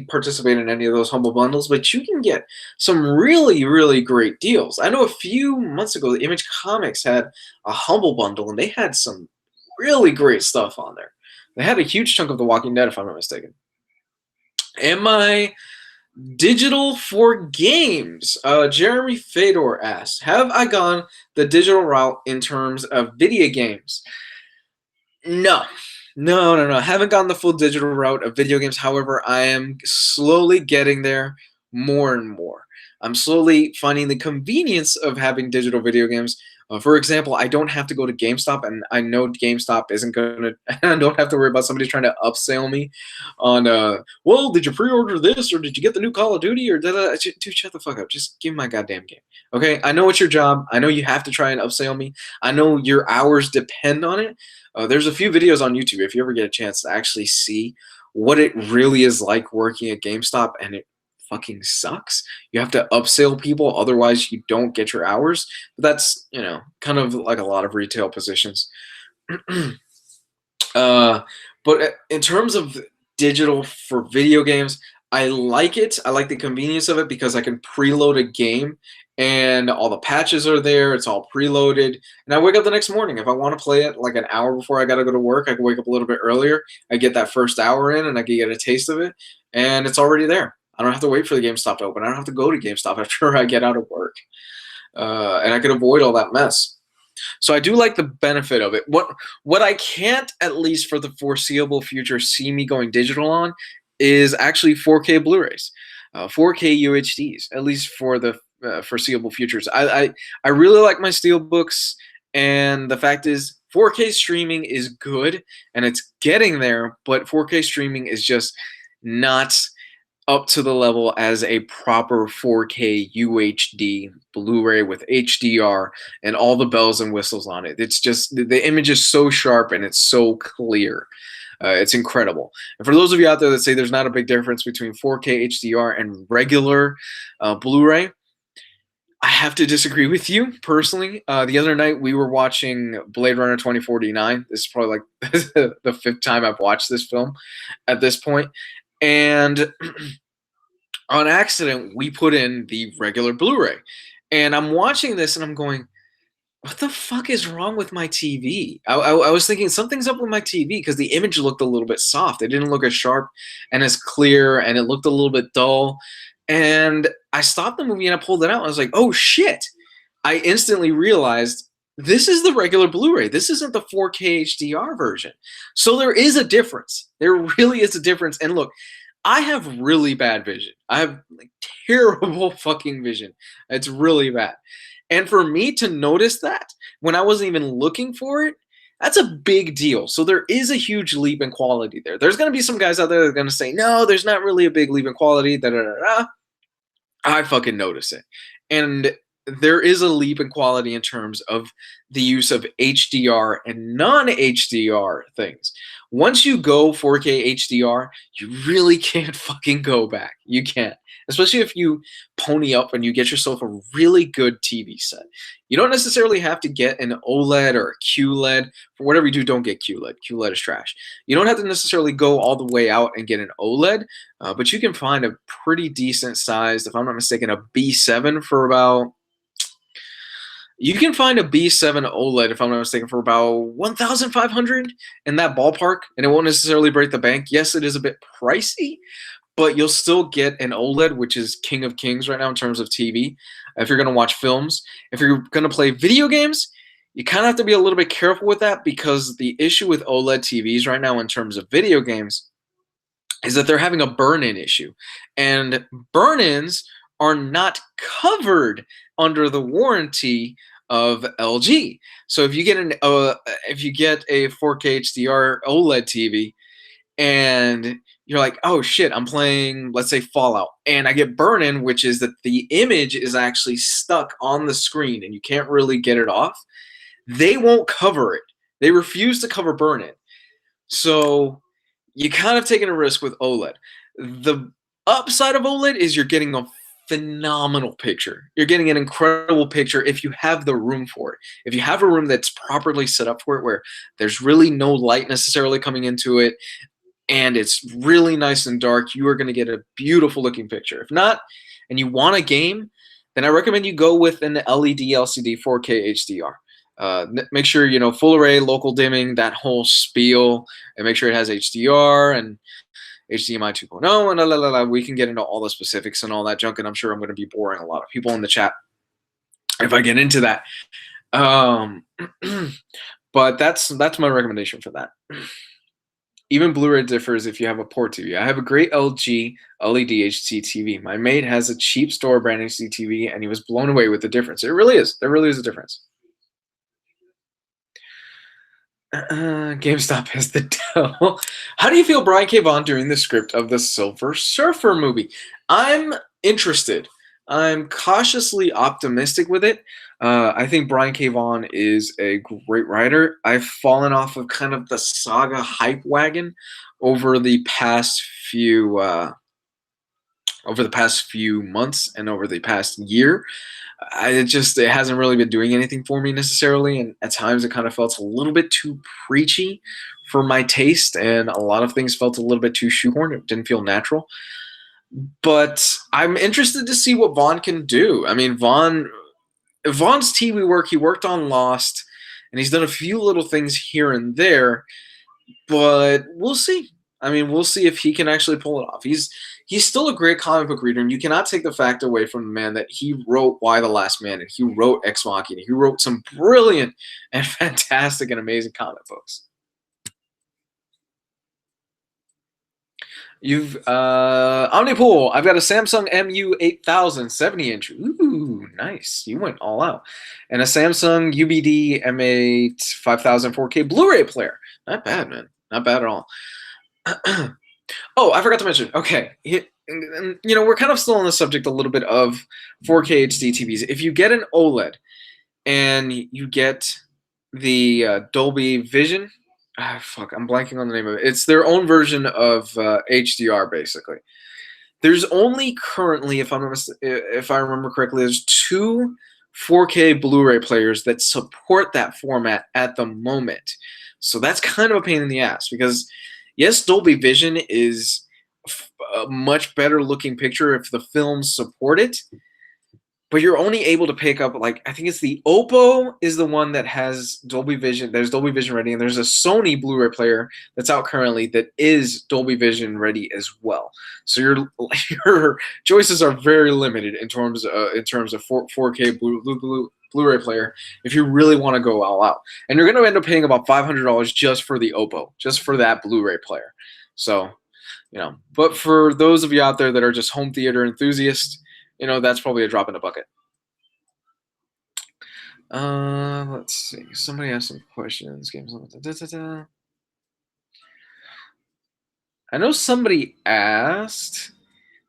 participated in any of those Humble Bundles, but you can get some really, really great deals. I know a few months ago, the Image Comics had a Humble Bundle, and they had some really great stuff on there. They had a huge chunk of The Walking Dead, if I'm not mistaken. Am I digital for games? Jeremy Fedor asks, have I gone the digital route in terms of video games? No. I haven't gone the full digital route of video games. However, I am slowly getting there more and more. I'm slowly finding the convenience of having digital video games. For example, I don't have to go to GameStop, and I know GameStop isn't going to, I don't have to worry about somebody trying to upsell me on, well, did you pre-order this, or did you get the new Call of Duty, or dude, shut the fuck up. Just give me my goddamn game. Okay, I know it's your job. I know you have to try and upsell me. I know your hours depend on it. There's a few videos on YouTube, if you ever get a chance to actually see what it really is like working at GameStop, and it fucking sucks. You have to upsell people, otherwise you don't get your hours. But that's, you know, kind of like a lot of retail positions. But in terms of digital for video games, I like it. I like the convenience of it because I can preload a game and all the patches are there. It's all preloaded. And I wake up the next morning. If I want to play it like an hour before I got to go to work, I can wake up a little bit earlier. I get that first hour in and I can get a taste of it. And it's already there. I don't have to wait for the GameStop to open. I don't have to go to GameStop after I get out of work. And I can avoid all that mess. So I do like the benefit of it. What I can't, at least for the foreseeable future, see me going digital on is actually 4K Blu-rays, 4K UHDs, at least for the foreseeable futures. I really like my Steelbooks, and the fact is 4K streaming is good, and it's getting there, but 4K streaming is just not up to the level as a proper 4K UHD Blu-ray with HDR and all the bells and whistles on it. It's just, the image is so sharp and it's so clear. It's incredible. And for those of you out there that say there's not a big difference between 4K HDR and regular Blu-ray, I have to disagree with you personally. The other night we were watching Blade Runner 2049. This is probably like the fifth time I've watched this film at this point. And on accident, we put in the regular Blu-ray. And I'm watching this and I'm going, what the fuck is wrong with my TV? I was thinking something's up with my TV because the image looked a little bit soft. It didn't look as sharp and as clear, and it looked a little bit dull. And I stopped the movie and I pulled it out and I was like, oh shit. I instantly realized this is the regular Blu-ray. This isn't the 4K HDR version. So there is a difference. There really is a difference. And look, I have really bad vision. I have like terrible fucking vision. It's really bad. And for me to notice that when I wasn't even looking for it, that's a big deal. So there is a huge leap in quality there. There's going to be some guys out there that are going to say, no, there's not really a big leap in quality. Da, da, da, da. I fucking notice it. And there is a leap in quality in terms of the use of HDR and non-HDR things. Once you go 4K HDR, you really can't fucking go back. You can't. Especially if you pony up and you get yourself a really good TV set. You don't necessarily have to get an OLED or a QLED. For whatever you do, don't get QLED. QLED is trash. You don't have to necessarily go all the way out and get an OLED, but you can find a pretty decent sized, if I'm not mistaken, a B7 for about, you can find a B7 OLED, if I'm not mistaken, for about 1,500 in that ballpark, and it won't necessarily break the bank. Yes, it is a bit pricey, but you'll still get an OLED, which is king of kings right now in terms of TV. If you're going to watch films, if you're going to play video games, you kind of have to be a little bit careful with that, because the issue with OLED TVs right now in terms of video games is that they're having a burn-in issue, and burn-ins are not covered under the warranty of LG. So if you get a 4K HDR OLED TV and you're like, oh shit, I'm playing, let's say, Fallout, and I get burn-in, which is that the image is actually stuck on the screen and you can't really get it off, they won't cover it. They refuse to cover burn-in. So you kind of taking a risk with OLED. The upside of OLED is you're getting a phenomenal picture. You're getting an incredible picture if you have the room for it. If you have a room that's properly set up for it, where there's really no light necessarily coming into it, and it's really nice and dark, you are going to get a beautiful looking picture. If not, and you want a game, then I recommend you go with an LED LCD 4K HDR. Make sure, full array, local dimming, that whole spiel, and make sure it has HDR and HDMI 2.0, and la, la, la, la. We can get into all the specifics and all that junk, and I'm sure I'm going to be boring a lot of people in the chat if I get into that. But that's my recommendation for that. Even Blu-ray differs if you have a port TV. I have a great LG LED HD TV. My mate has a cheap store brand HD TV, and he was blown away with the difference. It really is. There really is a difference. GameStop has the devil. How do you feel Brian K. Vaughan doing the script of the Silver Surfer movie? I'm interested. I'm cautiously optimistic with it. I think Brian K. Vaughan is a great writer. I've fallen off of kind of the saga hype wagon over the past few months and over the past year. It hasn't really been doing anything for me necessarily, and at times it kind of felt a little bit too preachy for my taste, and a lot of things felt a little bit too shoehorned. It didn't feel natural. But I'm interested to see what Vaughn can do. I mean, Vaughn's TV work, he worked on Lost, and he's done a few little things here and there, but we'll see. I mean, we'll see if he can actually pull it off. He's still a great comic book reader, and you cannot take the fact away from the man that he wrote Y: The Last Man, and he wrote Ex Machina. He wrote some brilliant and fantastic and amazing comic books. You've Omnipool. I've got a Samsung MU8000 70-inch. Ooh, nice. You went all out. And a Samsung UBD M8 5000 4K Blu-ray player. Not bad, man. Not bad at all. Oh, I forgot to mention. Okay, we're kind of still on the subject a little bit of 4K HD TVs. If you get an OLED and you get the Dolby Vision, I'm blanking on the name of it. It's their own version of HDR, basically. There's only currently, if I remember correctly, there's 2 4K Blu-ray players that support that format at the moment. So that's kind of a pain in the ass, because yes, Dolby Vision is a much better looking picture if the films support it, but you're only able to pick up, like, I think it's the Oppo is the one that has Dolby Vision. There's Dolby Vision ready, and there's a Sony Blu-ray player that's out currently that is Dolby Vision ready as well. So your choices are very limited in terms of 4K Blu-ray player if you really want to go all out. And you're going to end up paying about $500 just for the Oppo, just for that Blu-ray player. So, but for those of you out there that are just home theater enthusiasts, that's probably a drop in the bucket. Let's see. Somebody asked some questions. I know somebody asked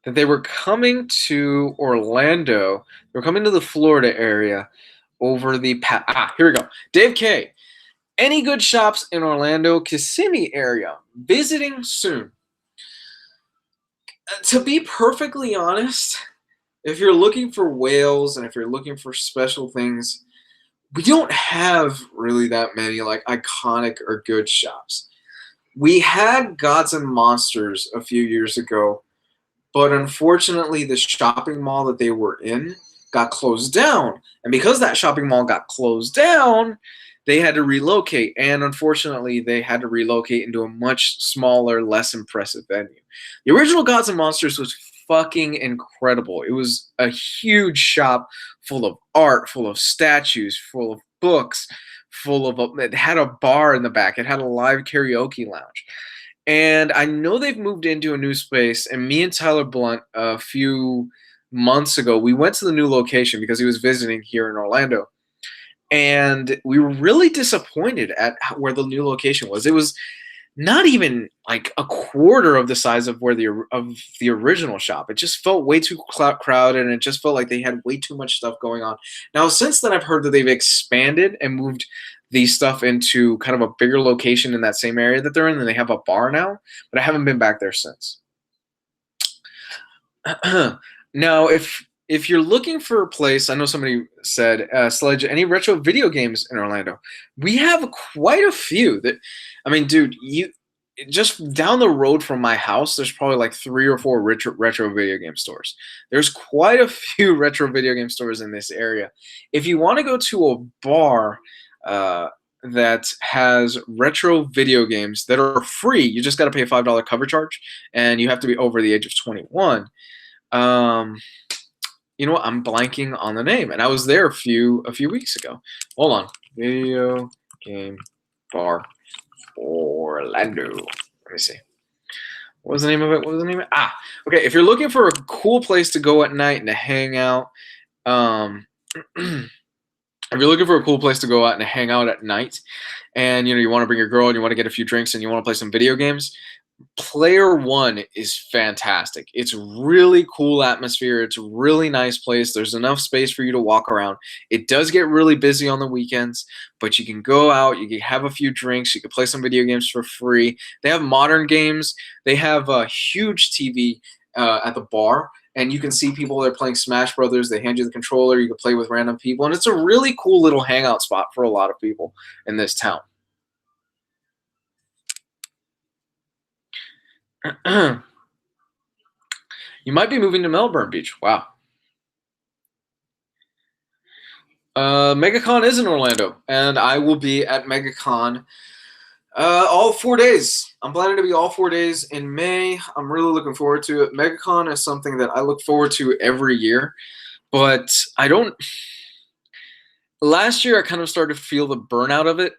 that they were coming to Orlando. They were coming to the Florida area over the here we go. Dave K. Any good shops in Orlando, Kissimmee area? Visiting soon. To be perfectly honest, if you're looking for whales and if you're looking for special things, we don't have really that many like iconic or good shops. We had Gods and Monsters a few years ago, but unfortunately the shopping mall that they were in got closed down. And because that shopping mall got closed down, they had to relocate. And unfortunately, they had to relocate into a much smaller, less impressive venue. The original Gods and Monsters was fucking incredible. It was a huge shop full of art, full of statues, full of books, it had a bar in the back. It had a live karaoke lounge. And I know they've moved into a new space. And me and Tyler Blunt, a few months ago, we went to the new location because he was visiting here in Orlando. And we were really disappointed at where the new location was. It was not even like a quarter of the size of where the original shop. It just felt way too crowded, and it just felt like they had way too much stuff going on. Now, since then, I've heard that they've expanded and moved the stuff into kind of a bigger location in that same area that they're in, and they have a bar now. But I haven't been back there since. Now, if you're looking for a place, I know somebody said, Sledge, any retro video games in Orlando? We have quite a few. I mean, dude, just down the road from my house, there's probably like 3 or 4 retro video game stores. There's quite a few retro video game stores in this area. If you want to go to a bar that has retro video games that are free, you just got to pay a $5 cover charge, and you have to be over the age of 21. You know what? I'm blanking on the name, and I was there a few weeks ago. Hold on, video game bar Orlando. Let me see. What was the name of it? Okay. If you're looking for a cool place to go at night and to hang out, if you're looking for a cool place to go out and to hang out at night, and you want to bring your girl and you want to get a few drinks and you want to play some video games, Player One is fantastic. It's really cool atmosphere. It's a really nice place. There's enough space for you to walk around. It does get really busy on the weekends, but you can go out, you can have a few drinks, you can play some video games for free. They have modern games. They have a huge TV at the bar, and you can see people there playing Smash Brothers. They hand you the controller. You can play with random people, and it's a really cool little hangout spot for a lot of people in this town. You might be moving to Melbourne Beach. Wow. MegaCon is in Orlando, and I will be at MegaCon all 4 days. I'm planning to be all 4 days in May. I'm really looking forward to it. MegaCon is something that I look forward to every year, but I don't. Last year, I kind of started to feel the burnout of it.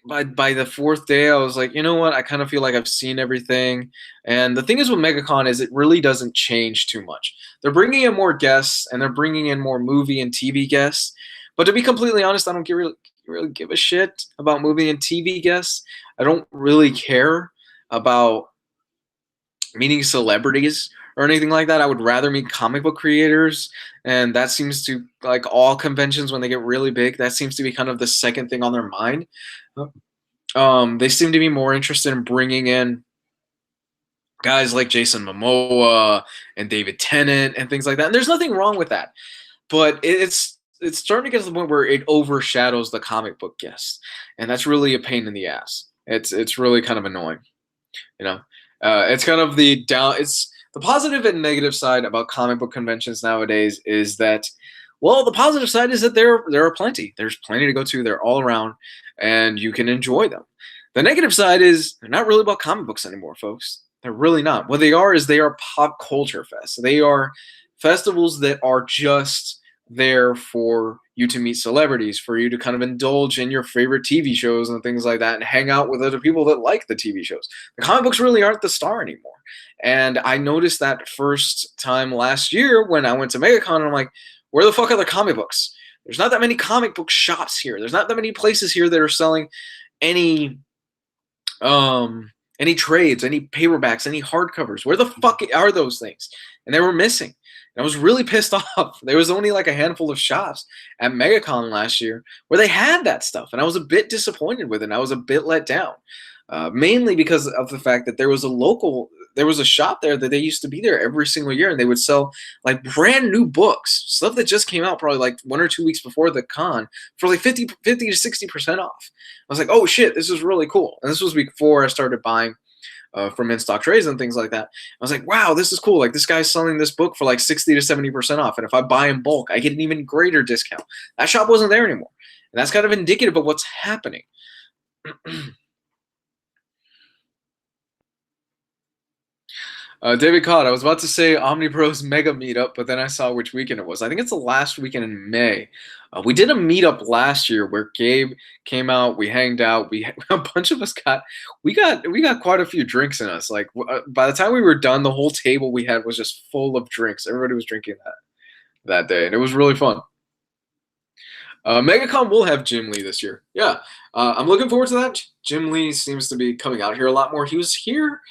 By the 4th day, I was like, you know what? I kind of feel like I've seen everything. And the thing is with MegaCon is it really doesn't change too much. They're bringing in more guests, and they're bringing in more movie and TV guests. But to be completely honest, I don't really give a shit about movie and TV guests. I don't really care about meeting celebrities or anything like that. I would rather meet comic book creators, and that seems to, like all conventions when they get really big, that seems to be kind of the second thing on their mind. They seem to be more interested in bringing in guys like Jason Momoa and David Tennant and things like that. And there's nothing wrong with that, but it's starting to get to the point where it overshadows the comic book guests, and that's really a pain in the ass. It's really kind of annoying, It's kind of it's the positive and negative side about comic book conventions nowadays is that, well, the positive side is that there are plenty. There's plenty to go to. They're all around, and you can enjoy them. The negative side is they're not really about comic books anymore, folks. They're really not. What they are pop culture fests. They are festivals that are just there for you to meet celebrities, for you to kind of indulge in your favorite TV shows and things like that, and hang out with other people that like the TV shows. The comic books really aren't the star anymore. And I noticed that first time last year when I went to MegaCon, and I'm like, where the fuck are the comic books? There's not that many comic book shops here. There's not that many places here that are selling any any trades, any paperbacks, any hardcovers. Where the fuck are those things? And they were missing. And I was really pissed off. There was only like a handful of shops at MegaCon last year where they had that stuff, and I was a bit disappointed with it. And I was a bit let down, mainly because of the fact that there was a shop there that they used to be there every single year, and they would sell like brand new books, stuff that just came out probably like 1 or 2 weeks before the con for like 50 to 60% off. I was like, oh shit, this is really cool. And this was before I started buying from in-stock trades and things like that. I was like, wow, this is cool. Like, this guy's selling this book for like 60 to 70% off. And if I buy in bulk, I get an even greater discount. That shop wasn't there anymore. And that's kind of indicative of what's happening. David Cott, I was about to say Omnibros Mega Meetup, but then I saw which weekend it was. I think it's the last weekend in May. We did a meetup last year where Gabe came out. We hanged out. A bunch of us got quite a few drinks in us. Like by the time we were done, the whole table we had was just full of drinks. Everybody was drinking that day, and it was really fun. MegaCon will have Jim Lee this year. Yeah, I'm looking forward to that. Jim Lee seems to be coming out here a lot more. He was here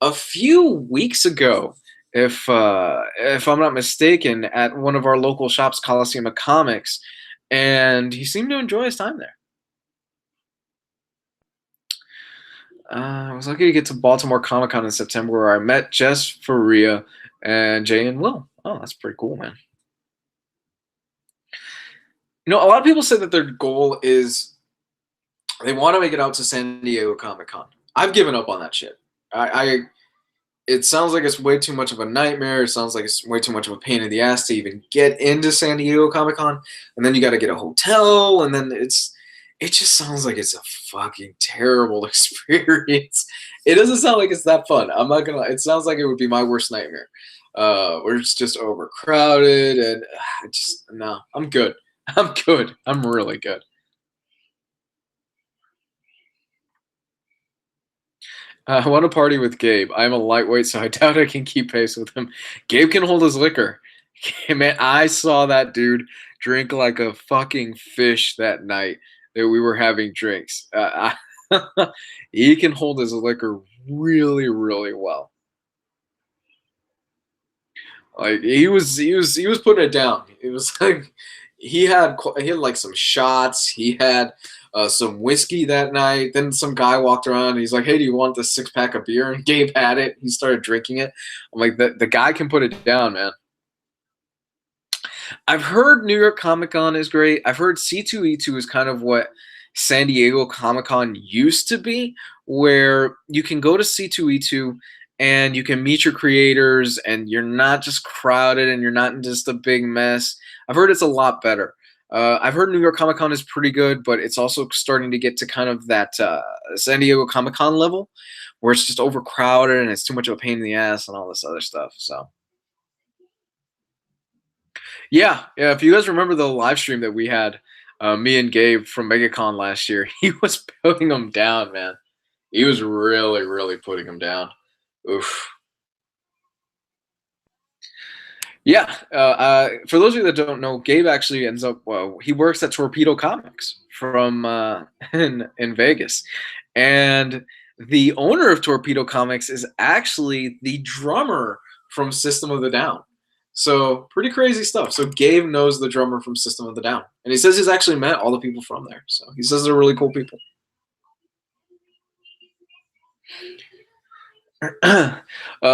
a few weeks ago, if I'm not mistaken, at one of our local shops, Coliseum of Comics, and he seemed to enjoy his time there. I was lucky to get to Baltimore Comic Con in September, where I met Jess, Faria, and Jay and Will. Oh, that's pretty cool, man. You know, a lot of people say that their goal is they want to make it out to San Diego Comic Con. I've given up on that shit. It sounds like it's way too much of a nightmare. It sounds like it's way too much of a pain in the ass to even get into San Diego Comic Con, and then you got to get a hotel, and then it just sounds like it's a fucking terrible experience. It doesn't sound like it's that fun. I'm not gonna. It sounds like it would be my worst nightmare. Where it's just overcrowded, and no. I'm good. I'm good. I'm really good. I want to party with Gabe. I'm a lightweight, so I doubt I can keep pace with him. Gabe can hold his liquor. Man, I saw that dude drink like a fucking fish that night that we were having drinks. He can hold his liquor really, really well. Like he was putting it down. It was like he had like some shots. He had some whiskey that night. Then some guy walked around and he's like, hey, do you want this 6-pack of beer? And Gabe had it. He started drinking it. I'm like, the guy can put it down, man. I've heard New York Comic Con is great. I've heard C2E2 is kind of what San Diego Comic Con used to be, where you can go to C2E2 and you can meet your creators and you're not just crowded and you're not in just a big mess. I've heard it's a lot better. I've heard New York Comic Con is pretty good, but it's also starting to get to kind of that San Diego Comic Con level where it's just overcrowded and it's too much of a pain in the ass and all this other stuff. So, yeah. If you guys remember the live stream that we had, me and Gabe from MegaCon last year, he was putting them down, man. He was really, really putting them down. Oof. Yeah, for those of you that don't know, Gabe actually ends up, he works at Torpedo Comics from in Vegas. And the owner of Torpedo Comics is actually the drummer from System of a Down. So pretty crazy stuff. So Gabe knows the drummer from System of a Down. And he says he's actually met all the people from there. So he says they're really cool people.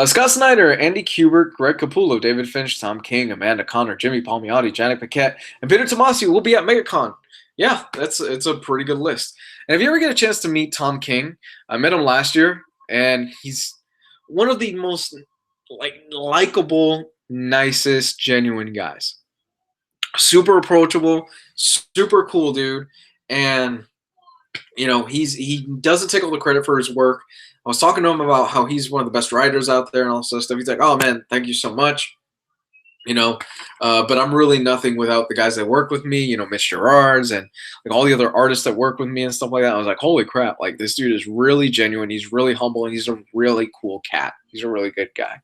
Scott Snyder, Andy Kubert, Greg Capullo, David Finch, Tom King, Amanda Connor, Jimmy Palmiotti, Janet Paquette, and Peter Tomasi will be at MegaCon. Yeah, it's a pretty good list. And if you ever get a chance to meet Tom King, I met him last year, and he's one of the most likable, nicest, genuine guys. Super approachable, super cool dude, and you know he doesn't take all the credit for his work. I was talking to him about how he's one of the best writers out there and all this stuff. He's like, oh, man, thank you so much. You know, but I'm really nothing without the guys that work with me, you know, Mitch Gerards and like all the other artists that work with me and stuff like that. I was like, holy crap, like this dude is really genuine. He's really humble and he's a really cool cat. He's a really good guy.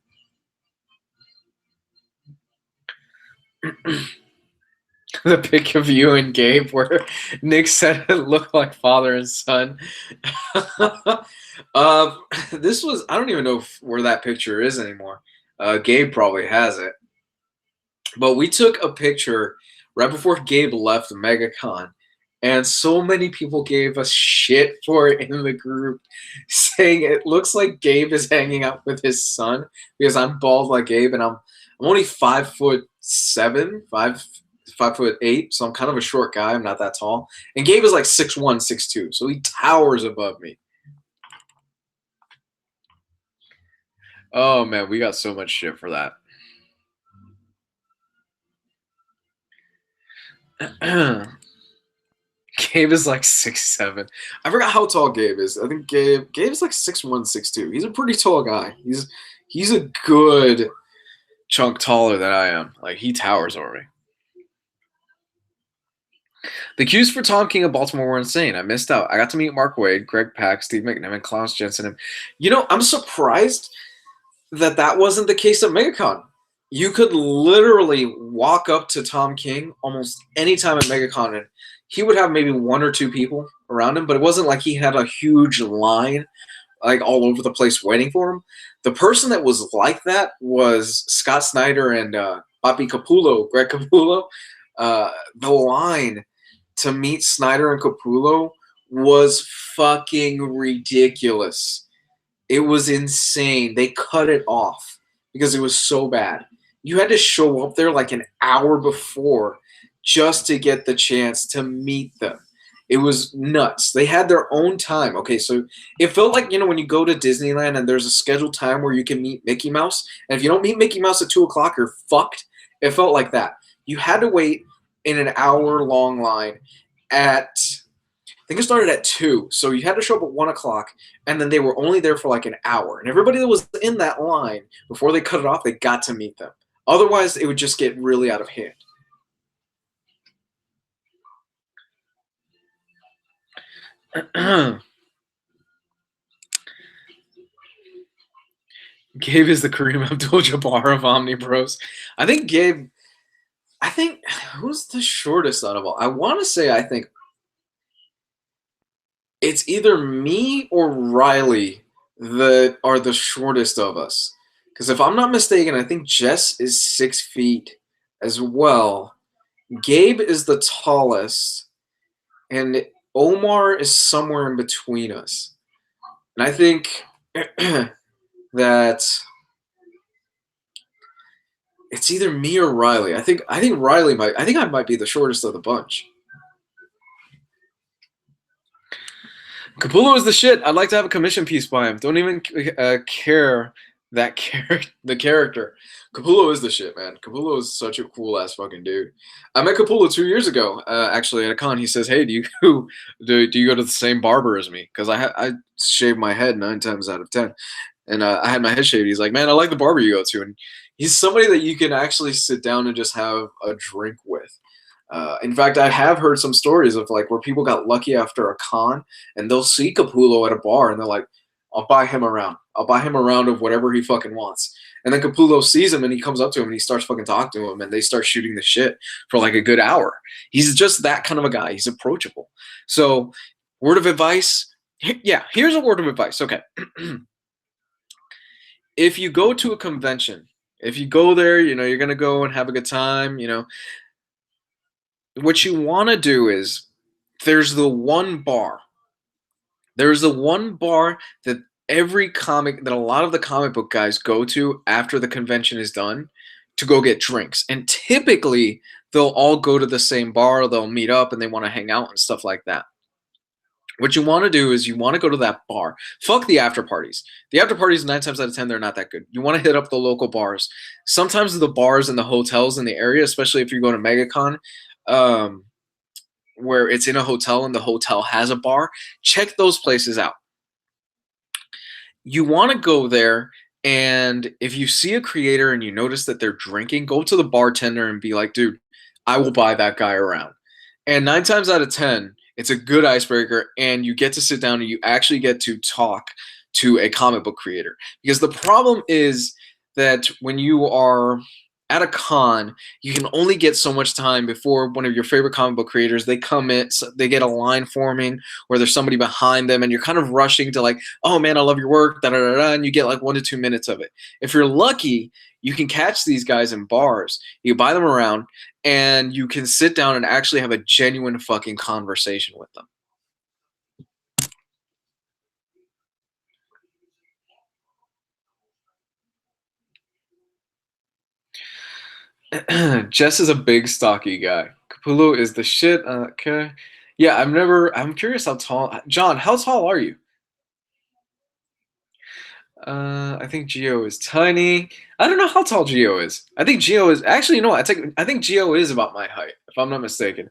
the pic of you and Gabe where Nick said it looked like father and son. This was, I don't even know where that picture is anymore. Gabe probably has it. But we took a picture right before Gabe left MegaCon, and so many people gave us shit for it in the group, saying it looks like Gabe is hanging out with his son because I'm bald like Gabe, and I'm only 5'7", 5'8", so I'm kind of a short guy. I'm not that tall, and Gabe is like 6'1", 6'2", so he towers above me. Oh man, we got so much shit for that. Gabe is like 6'7". I forgot how tall Gabe is. I think Gabe's like 6'1", 6'2". He's a pretty tall guy. He's a good chunk taller than I am. Like, he towers over me. The cues for Tom King of Baltimore were insane. I missed out. I got to meet Mark Wade, Greg Pak, Steve McNiven, Klaus Jensen. And, you know, I'm surprised that wasn't the case at MegaCon. You could literally walk up to Tom King almost any time at MegaCon, and he would have maybe one or two people around him, but it wasn't like he had a huge line like all over the place waiting for him. The person that was like that was Scott Snyder and Bobby Capullo, Greg Capullo. The line to meet Snyder and Capullo was fucking ridiculous. It was insane. They cut it off because it was so bad. You had to show up there like an hour before just to get the chance to meet them. It was nuts. They had their own time. Okay, so it felt like, you know, when you go to Disneyland and there's a scheduled time where you can meet Mickey Mouse, and if you don't meet Mickey Mouse at 2 o'clock, you're fucked. It felt like that. You had to wait in an hour-long line at, I think it started at 2, so you had to show up at 1 o'clock, and then they were only there for like an hour. And everybody that was in that line, before they cut it off, they got to meet them. Otherwise, it would just get really out of hand. Gabe is the Kareem Abdul-Jabbar of Omnibros. I think Gabe, who's the shortest out of all? I want to say, I think it's either me or Riley that are the shortest of us. Because if I'm not mistaken, I think Jess is 6 feet as well. Gabe is the tallest, and Omar is somewhere in between us. And I think that it's either me or Riley. I think Riley might. I think I might be the shortest of the bunch. Capullo is the shit. I'd like to have a commission piece by him. Don't even care that the character. Capullo is the shit, man. Capullo is such a cool ass fucking dude. I met Capullo 2 years ago, actually at a con. He says, "Hey, do you go to the same barber as me? Because I shave my head 9 times out of 10, and I had my head shaved. He's like, man, I like the barber you go to, and he's somebody that you can actually sit down and just have a drink with. In fact, I have heard some stories of like where people got lucky after a con, and they'll see Capullo at a bar, and they're like, I'll buy him around. I'll buy him a round of whatever he fucking wants. And then Capullo sees him, and he comes up to him, and he starts fucking talking to him, and they start shooting the shit for like a good hour. He's just that kind of a guy. He's approachable. So, word of advice. Yeah, here's a word of advice. Okay. If you go to a convention, if you go there, you know, you're going to go and have a good time, you know, what you want to do is there's the one bar. There's the one bar that that a lot of the comic book guys go to after the convention is done to go get drinks. And typically they'll all go to the same bar, they'll meet up and they want to hang out and stuff like that. What you want to do is you want to go to that bar. Fuck the after parties. The after parties, 9 times out of 10, they're not that good. You want to hit up the local bars. Sometimes the bars and the hotels in the area, especially if you go to MegaCon, where it's in a hotel and the hotel has a bar, check those places out. You want to go there, and if you see a creator and you notice that they're drinking, go to the bartender and be like, dude, I will buy that guy around. And 9 times out of 10, it's a good icebreaker, and you get to sit down and you actually get to talk to a comic book creator. Because the problem is that when you are at a con, you can only get so much time before one of your favorite comic book creators, they come in, they get a line forming, or there's somebody behind them, and you're kind of rushing to like, oh man, I love your work, da da da da, and you get like 1 to 2 minutes of it. If you're lucky, you can catch these guys in bars. You buy them around, and you can sit down and actually have a genuine fucking conversation with them. Jess is a big stocky guy. Capullo is the shit. Okay. Yeah, I'm curious how tall. John, how tall are you? I think Gio is tiny. I don't know how tall Gio is. I think Gio is actually, I think Gio is about my height, if I'm not mistaken.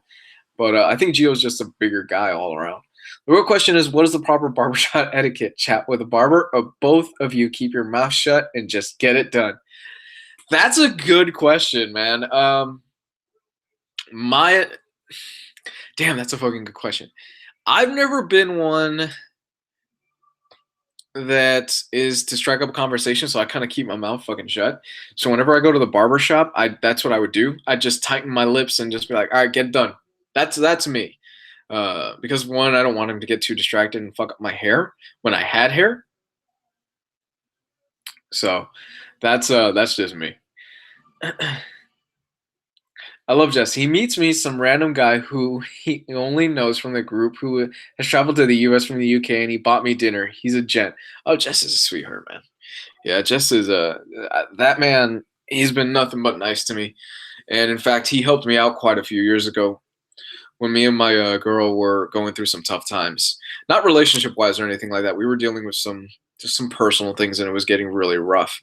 But I think Gio is just a bigger guy all around. The real question is, what is the proper barbershop etiquette? Chat with a barber, or both of you keep your mouth shut and just get it done? That's a good question, man. Damn, that's a fucking good question. I've never been one that is to strike up a conversation, so I kind of keep my mouth fucking shut. So whenever I go to the barber shop, that's what I would do. I'd just tighten my lips and just be like, all right, get it done. That's me. Because one, I don't want him to get too distracted and fuck up my hair when I had hair. So that's just me. I love Jess. He meets me, some random guy who he only knows from the group, who has traveled to the US from the UK, and he bought me dinner. He's a gent. Oh, Jess is a sweetheart, man. Yeah, Jess is that man. He's been nothing but nice to me, and in fact, he helped me out quite a few years ago when me and my girl were going through some tough times. Not relationship wise or anything like that. We were dealing with some personal things, and it was getting really rough.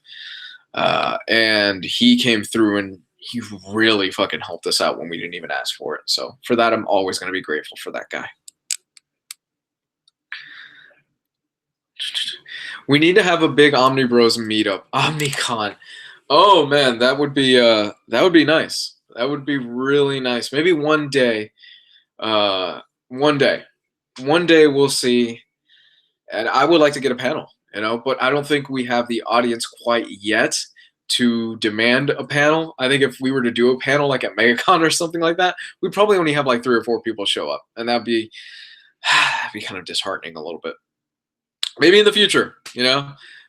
And he came through and he really fucking helped us out when we didn't even ask for it. So for that, I'm always going to be grateful for that guy. We need to have a big Omnibros meetup. OmniCon. Oh man, that would be nice. That would be really nice. Maybe one day. One day we'll see. And I would like to get a panel, but I don't think we have the audience quite yet to demand a panel. I think if we were to do a panel like at MegaCon or something like that, we'd probably only have like 3 or 4 people show up, and that'd be kind of disheartening a little bit. Maybe in the future,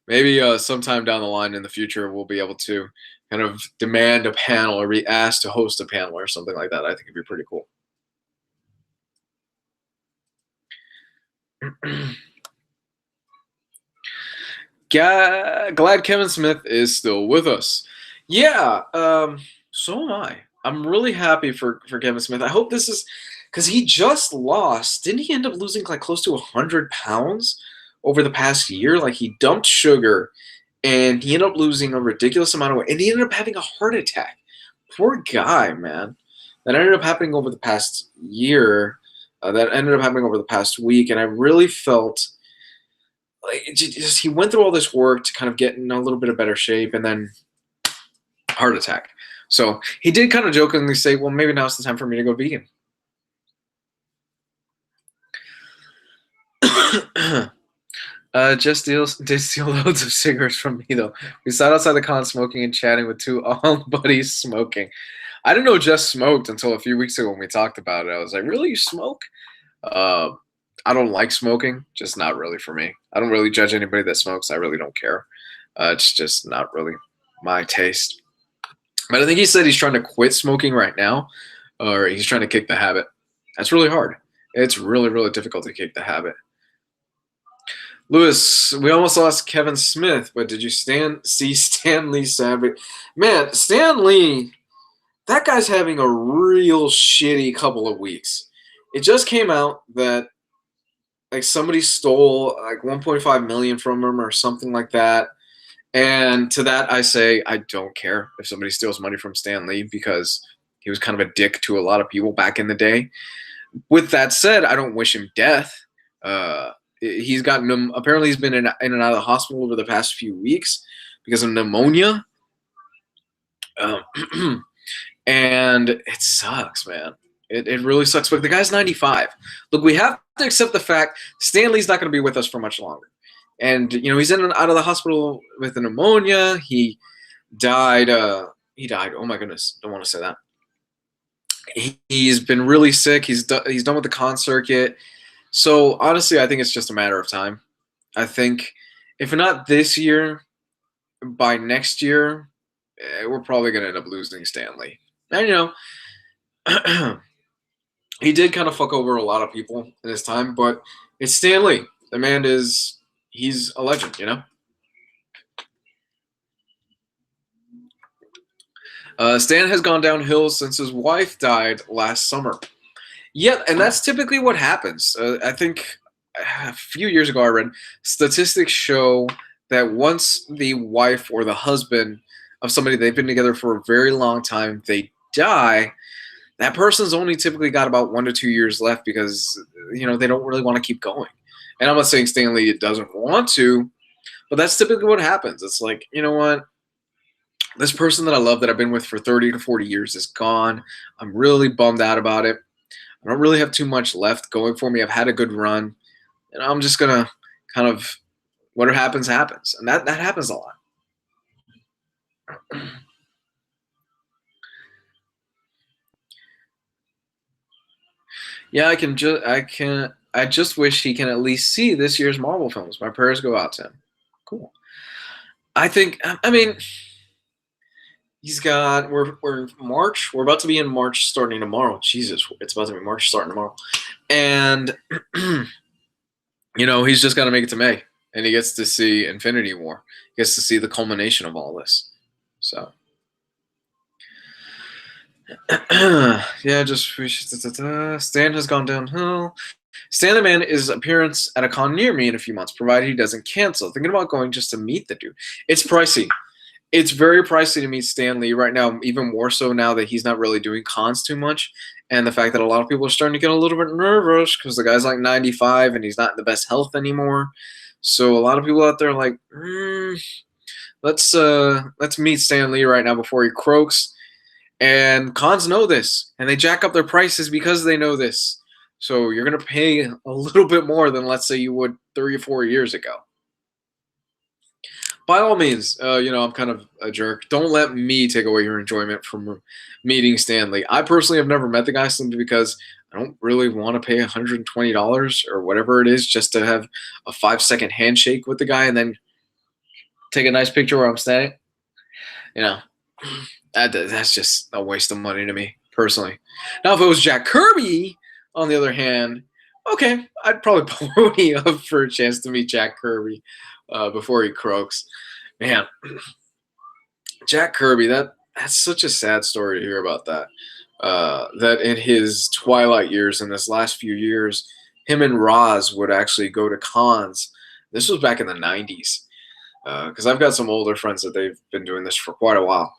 maybe sometime down the line in the future, we'll be able to kind of demand a panel or be asked to host a panel or something like that. I think it'd be pretty cool. Glad Kevin Smith is still with us. Yeah, so am I. I'm really happy for Kevin Smith. I hope this is because he just lost. Didn't he end up losing like close to 100 pounds over the past year? Like he dumped sugar and he ended up losing a ridiculous amount of weight, and he ended up having a heart attack. Poor guy, man. That ended up happening over the past year. That ended up happening over the past week, and I really felt like he went through all this work to kind of get in a little bit of better shape, and then heart attack. So he did kind of jokingly say, well, maybe now's the time for me to go vegan. Just did steal loads of cigarettes from me, though. We sat outside the con smoking and chatting with 2 old buddies smoking. I didn't know Jess smoked until a few weeks ago when we talked about it. I was like, really, you smoke? I don't like smoking, just not really for me. I don't really judge anybody that smokes. I really don't care. It's just not really my taste. But I think he said he's trying to quit smoking right now, or he's trying to kick the habit. That's really hard. It's really, really difficult to kick the habit. Lewis, we almost lost Kevin Smith, but did you see Stan Lee Savage? Man, Stan Lee, that guy's having a real shitty couple of weeks. It just came out that like somebody stole like 1.5 million from him or something like that. And to that I say I don't care if somebody steals money from Stan Lee, because he was kind of a dick to a lot of people back in the day. With that said, I don't wish him death. He's gotten apparently he's been in and out of the hospital over the past few weeks because of pneumonia. And it sucks, man. It really sucks. But the guy's 95. Look, we have to accept the fact Stan Lee's not going to be with us for much longer. And, he's in and out of the hospital with a pneumonia. He died. he died. Oh my goodness, don't want to say that. He's been really sick. He's done with the con circuit. So honestly, I think it's just a matter of time. I think if not this year, by next year, we're probably going to end up losing Stanley. And he did kind of fuck over a lot of people in his time, but it's Stanley. The man he's a legend, Stan has gone downhill since his wife died last summer. Yeah, and that's typically what happens. I think a few years ago I read statistics show that once the wife or the husband of somebody they've been together for a very long time, they die, that person's only typically got about 1 to 2 years left because they don't really want to keep going. And I'm not saying Stanley doesn't want to, but that's typically what happens. It's like, you know what? This person that I love that I've been with for 30 to 40 years is gone. I'm really bummed out about it. I don't really have too much left going for me. I've had a good run. And I'm just going to kind of, whatever happens, happens. And that happens a lot. Yeah, I just wish he can at least see this year's Marvel films. My prayers go out to him. Cool. I mean, he's got, we're March. We're about to be in March starting tomorrow. Jesus, it's about to be March starting tomorrow. And, he's just got to make it to May. And he gets to see Infinity War. He gets to see the culmination of all this. So. Yeah, just Stan has gone downhill. Stan the Man is appearance at a con near me in a few months, provided he doesn't cancel. Thinking about going just to meet the dude. It's pricey. It's very pricey to meet Stan Lee right now, even more so now that he's not really doing cons too much. And the fact that a lot of people are starting to get a little bit nervous because the guy's like 95 and he's not in the best health anymore. So a lot of people out there are like, let's meet Stan Lee right now before he croaks. And cons know this, and they jack up their prices because they know this. So you're going to pay a little bit more than, let's say, you would 3 or 4 years ago. By all means, I'm kind of a jerk. Don't let me take away your enjoyment from meeting Stanley. I personally have never met the guy simply because I don't really want to pay $120 or whatever it is just to have a 5-second handshake with the guy and then take a nice picture where I'm standing. That's just a waste of money to me, personally. Now, if it was Jack Kirby, on the other hand, okay, I'd probably pony up for a chance to meet Jack Kirby before he croaks. Man, Jack Kirby, that's such a sad story to hear about that. That in his twilight years, in this last few years, him and Roz would actually go to cons. This was back in the 90s. Because I've got some older friends that they've been doing this for quite a while.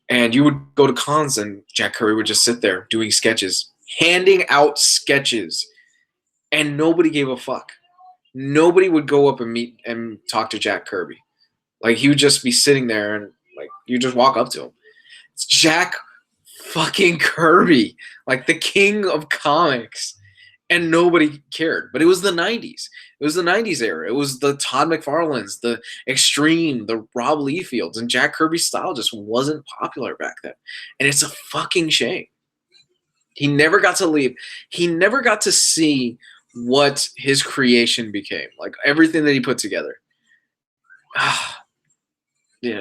And you would go to cons and Jack Kirby would just sit there doing sketches, handing out sketches, and nobody gave a fuck. Nobody would go up and meet and talk to Jack Kirby. Like, he would just be sitting there and, like, you just walk up to him. It's Jack fucking Kirby, like the king of comics. And nobody cared. But it was the 90s. It was the 90s era. It was the Todd McFarlanes, the Extreme, the Rob Liefelds. And Jack Kirby's style just wasn't popular back then. And it's a fucking shame. He never got to leave. He never got to see what his creation became. Like, everything that he put together.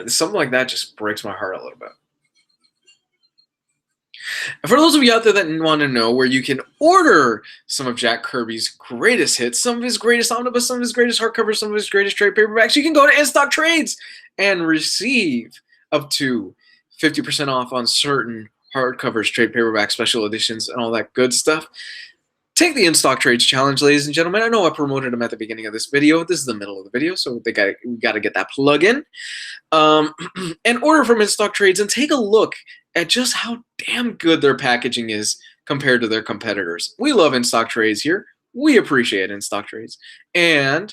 Something like that just breaks my heart a little bit. And for those of you out there that want to know where you can order some of Jack Kirby's greatest hits, some of his greatest omnibus, some of his greatest hardcovers, some of his greatest trade paperbacks, you can go to In Stock Trades and receive up to 50% off on certain hardcovers, trade paperbacks, special editions, and all that good stuff. Take the In Stock Trades challenge, ladies and gentlemen. I know I promoted them at the beginning of this video. This is the middle of the video, so we got to get that plug in. And order from In Stock Trades and take a look at just how damn good their packaging is compared to their competitors. We love In Stock Trades here. We appreciate In Stock Trades. And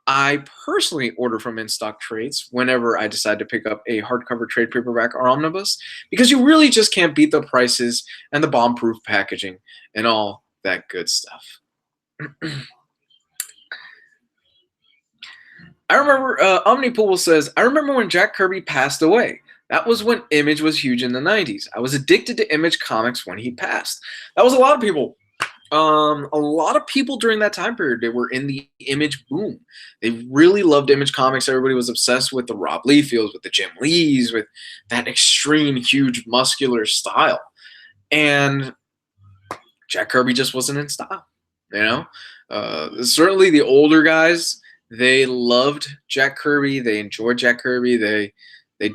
I personally order from In Stock Trades whenever I decide to pick up a hardcover trade paperback or omnibus, because you really just can't beat the prices and the bomb-proof packaging and all that good stuff. I remember, Omnipool says, I remember when Jack Kirby passed away. That was when Image was huge in the 90s. I was addicted to Image comics when he passed. That was a lot of people. A lot of people during that time period, they were in the Image boom. They really loved Image comics. Everybody was obsessed with the Rob Liefelds, with the Jim Lees, with that extreme, huge, muscular style. And Jack Kirby just wasn't in style, you know? Certainly the older guys, they loved Jack Kirby. They enjoyed Jack Kirby. They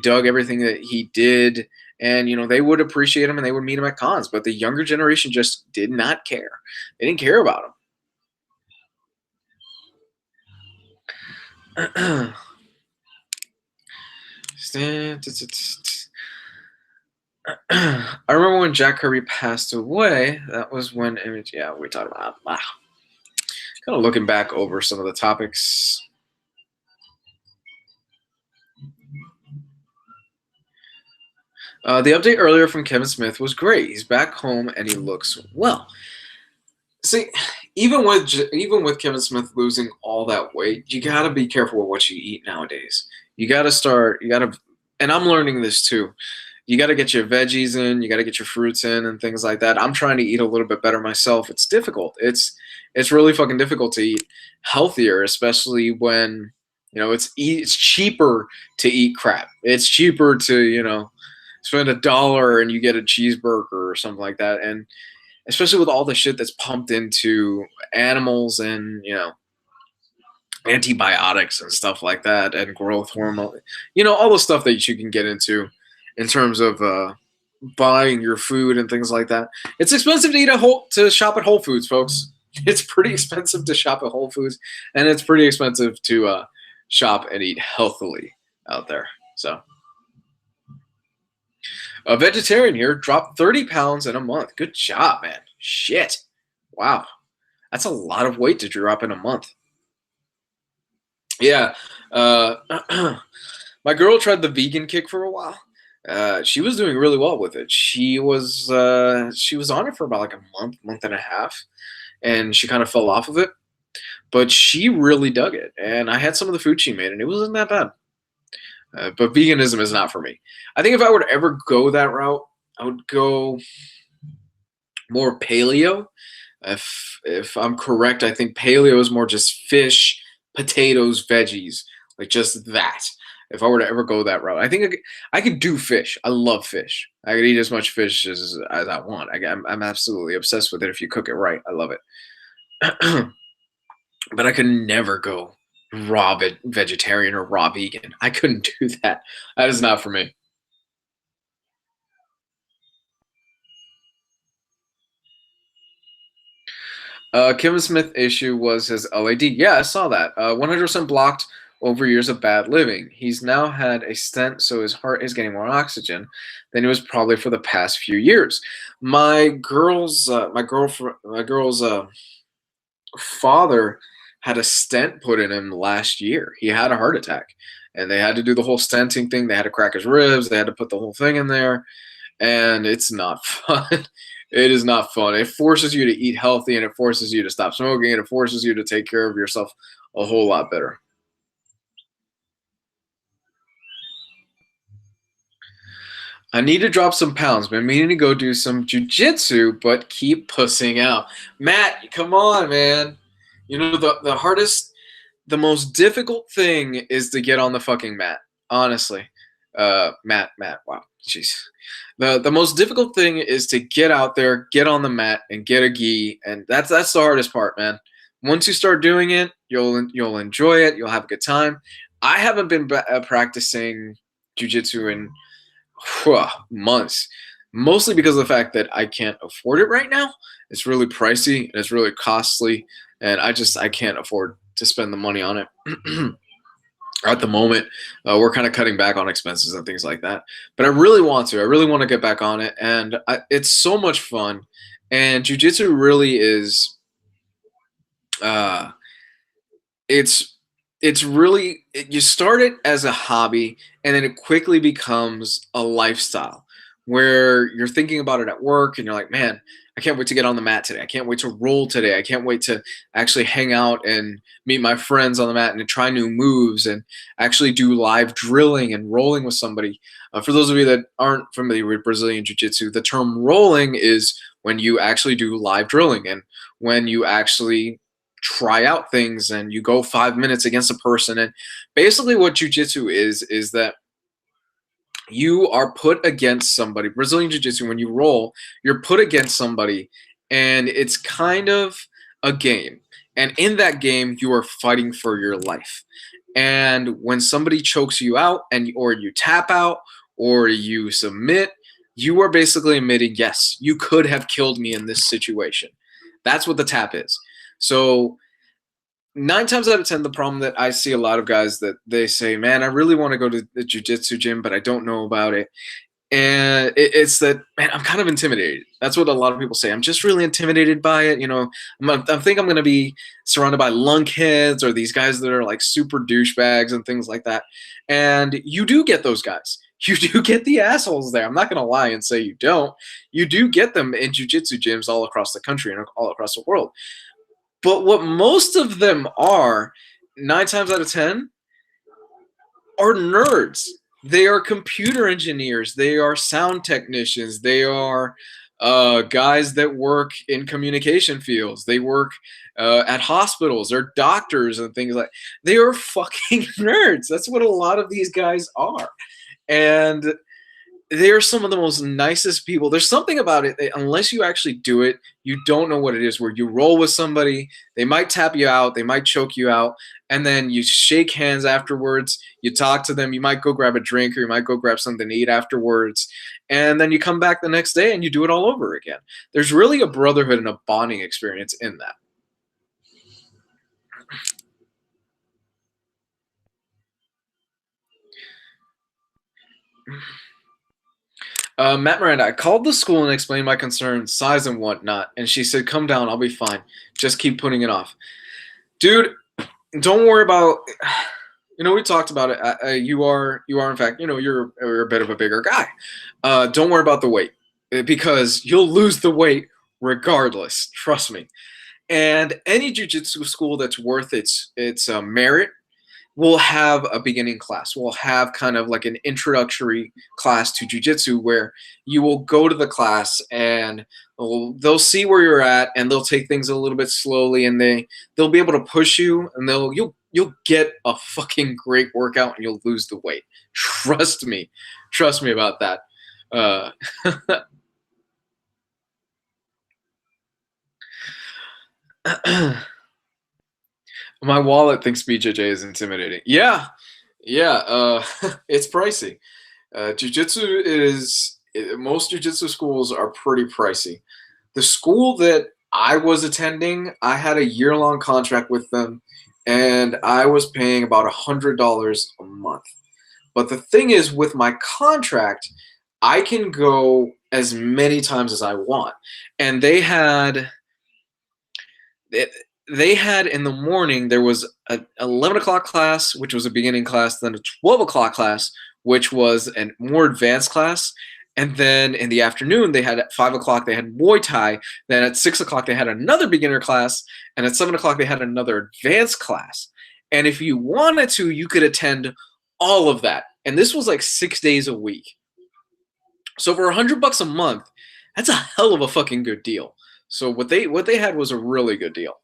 dug everything that he did. And, they would appreciate him and they would meet him at cons. But the younger generation just did not care. They didn't care about him. I remember when Jack Kirby passed away. That was when Image. Yeah, we talked about. Wow. Kind of looking back over some of the topics. The update earlier from Kevin Smith was great. He's back home and he looks well. See, even with Kevin Smith losing all that weight, you gotta be careful with what you eat nowadays. You gotta, and I'm learning this too. You gotta get your veggies in, you gotta get your fruits in, and things like that. I'm trying to eat a little bit better myself. It's difficult. It's really fucking difficult to eat healthier, especially when it's cheaper to eat crap. It's cheaper to spend $1 and you get a cheeseburger or something like that, and especially with all the shit that's pumped into animals and antibiotics and stuff like that, and growth hormone, all the stuff that you can get into in terms of buying your food and things like that. It's expensive to shop at Whole Foods, folks. It's pretty expensive to shop at Whole Foods, and it's pretty expensive to shop and eat healthily out there. So, a vegetarian here dropped 30 pounds in a month. Good job, man. Shit. Wow. That's a lot of weight to drop in a month. Yeah. My girl tried the vegan kick for a while. She was doing really well with it. She was on it for about like a month and a half, and she kind of fell off of it. But she really dug it, and I had some of the food she made, and it wasn't that bad. But veganism is not for me. I think if I were to ever go that route, I would go more paleo. If I'm correct, I think paleo is more just fish, potatoes, veggies, like just that. If I were to ever go that route, I think I could do fish. I love fish. I could eat as much fish as I want. I'm absolutely obsessed with it if you cook it right. I love it. But I could never go raw vegetarian or raw vegan. I couldn't do that. That is not for me. Kevin Smith issue was his LAD. Yeah, I saw that. 100% blocked over years of bad living. He's now had a stent, so his heart is getting more oxygen than he was probably for the past few years. My girl's father had a stent put in him last year. He had a heart attack, and they had to do the whole stenting thing. They had to crack his ribs. They had to put the whole thing in there, and it's not fun. It is not fun. It forces you to eat healthy, and it forces you to stop smoking, and it forces you to take care of yourself a whole lot better. I need to drop some pounds. Been meaning to go do some jujitsu, but keep pussing out. Matt, come on, man. The hardest, the most difficult thing is to get on the fucking mat. Honestly, Matt, wow, jeez. The most difficult thing is to get out there, get on the mat, and get a gi, and that's the hardest part, man. Once you start doing it, you'll enjoy it. You'll have a good time. I haven't been practicing jujitsu in months, mostly because of the fact that I can't afford it right now. It's really pricey and it's really costly, and I can't afford to spend the money on it. At the moment, we're kind of cutting back on expenses and things like that. But I really want to get back on it, and it's so much fun. And jiu-jitsu really is, it's really, you start it as a hobby, and then it quickly becomes a lifestyle where you're thinking about it at work and you're like, man, I can't wait to get on the mat today. I can't wait to roll today. I can't wait to actually hang out and meet my friends on the mat and try new moves and actually do live drilling and rolling with somebody. For those of you that aren't familiar with Brazilian Jiu-Jitsu, the term rolling is when you actually do live drilling and when you actually try out things and you go 5 minutes against a person. And basically what Jiu-Jitsu is that you are put against somebody. Brazilian Jiu-Jitsu, when you roll, you're put against somebody, and it's kind of a game. And in that game, you are fighting for your life. And when somebody chokes you out, or you tap out, or you submit, you are basically admitting, yes, you could have killed me in this situation. That's what the tap is. So 9 times out of 10, the problem that I see a lot of guys that they say, man, I really want to go to the jiu-jitsu gym, but I don't know about it. And it's that, man, I'm kind of intimidated. That's what a lot of people say. I'm just really intimidated by it. You know, I think I'm going to be surrounded by lunkheads or these guys that are like super douchebags and things like that. And you do get those guys. You do get the assholes there. I'm not going to lie and say you don't. You do get them in jiu-jitsu gyms all across the country and all across the world. But what most of them are, 9 times out of 10, are nerds. They are computer engineers. They are sound technicians. They are guys that work in communication fields. They work at hospitals. They're doctors and things like that. They are fucking nerds. That's what a lot of these guys are. And they are some of the most nicest people. There's something about it that unless you actually do it, you don't know what it is. Where you roll with somebody, they might tap you out, they might choke you out, and then you shake hands afterwards. You talk to them. You might go grab a drink, or you might go grab something to eat afterwards, and then you come back the next day and you do it all over again. There's really a brotherhood and a bonding experience in that. Matt Miranda, I called the school and explained my concerns, size and whatnot, and she said, "Come down, I'll be fine. Just keep putting it off." Dude, don't worry about. You know, we talked about it. You are in fact, you know, you're a bit of a bigger guy. Don't worry about the weight because you'll lose the weight regardless. Trust me. And any jiu-jitsu school that's worth its merit we'll have a beginning class. We'll have kind of like an introductory class to jiu-jitsu where you will go to the class and they'll see where you're at and they'll take things a little bit slowly and they'll be able to push you and you'll get a fucking great workout and you'll lose the weight. Trust me about that. My wallet thinks BJJ is intimidating. Yeah, it's pricey. Jiu-jitsu most jiu-jitsu schools are pretty pricey. The school that I was attending, I had a year-long contract with them, and I was paying about $100 a month. But the thing is, with my contract, I can go as many times as I want, and they had in the morning, there was an 11 o'clock class, which was a beginning class, then a 12 o'clock class, which was a more advanced class. And then in the afternoon, they had at 5 o'clock, they had Muay Thai. Then at 6 o'clock, they had another beginner class. And at 7 o'clock, they had another advanced class. And if you wanted to, you could attend all of that. And this was like 6 days a week. So for $100 a month, that's a hell of a fucking good deal. So what they had was a really good deal.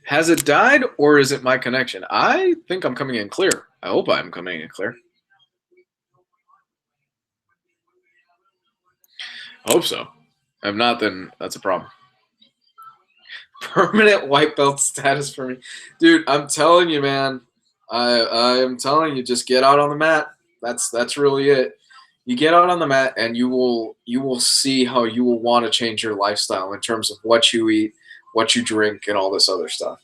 Has it died or is it my connection? I think I'm coming in clear. I hope I'm coming in clear. I hope so. If not, then that's a problem. Permanent white belt status for me. Dude, I'm telling you, man. I'm telling you, just get out on the mat. That's really it. You get out on the mat and you will see how you will want to change your lifestyle in terms of what you eat, what you drink, and all this other stuff.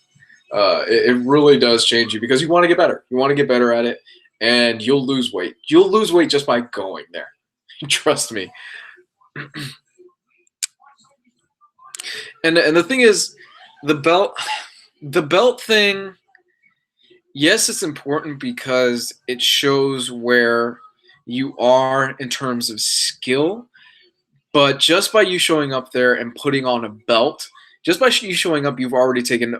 It really does change you because you want to get better. You want to get better at it, and you'll lose weight. You'll lose weight just by going there. Trust me. And the thing is, the belt. The belt thing, yes, it's important because it shows where you are in terms of skill. But just by you showing up there and putting on a belt, just by you showing up, you've already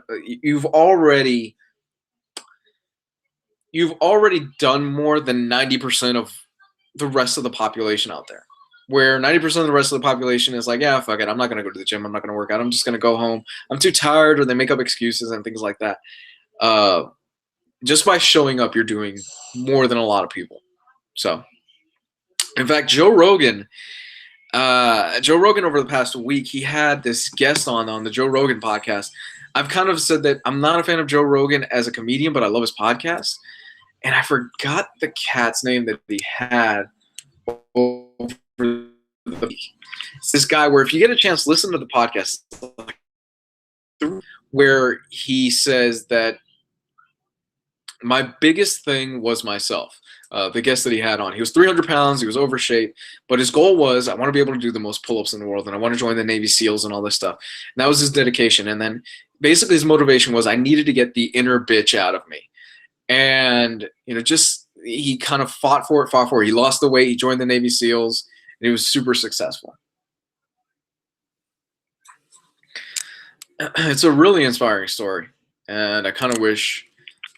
done more than 90% of the rest of the population out there. Where 90% of the rest of the population is like, yeah, fuck it, I'm not gonna go to the gym, I'm not gonna work out, I'm just gonna go home. I'm too tired, or they make up excuses and things like that. Uh, just by showing up, you're doing more than a lot of people. So, in fact, Joe Rogan over the past week, he had this guest on the Joe Rogan podcast. I've kind of said that I'm not a fan of Joe Rogan as a comedian, but I love his podcast. And I forgot the cat's name that he had over the week. It's this guy where if you get a chance, listen to the podcast where he says that my biggest thing was myself. The guest that he had on, he was 300 pounds, he was over shape, but his goal was, I want to be able to do the most pull-ups in the world, and I want to join the Navy SEALs and all this stuff. And that was his dedication. And then basically his motivation was, I needed to get the inner bitch out of me. And, just he kind of fought for it. He lost the weight, he joined the Navy SEALs, and he was super successful. It's a really inspiring story, and I kind of wish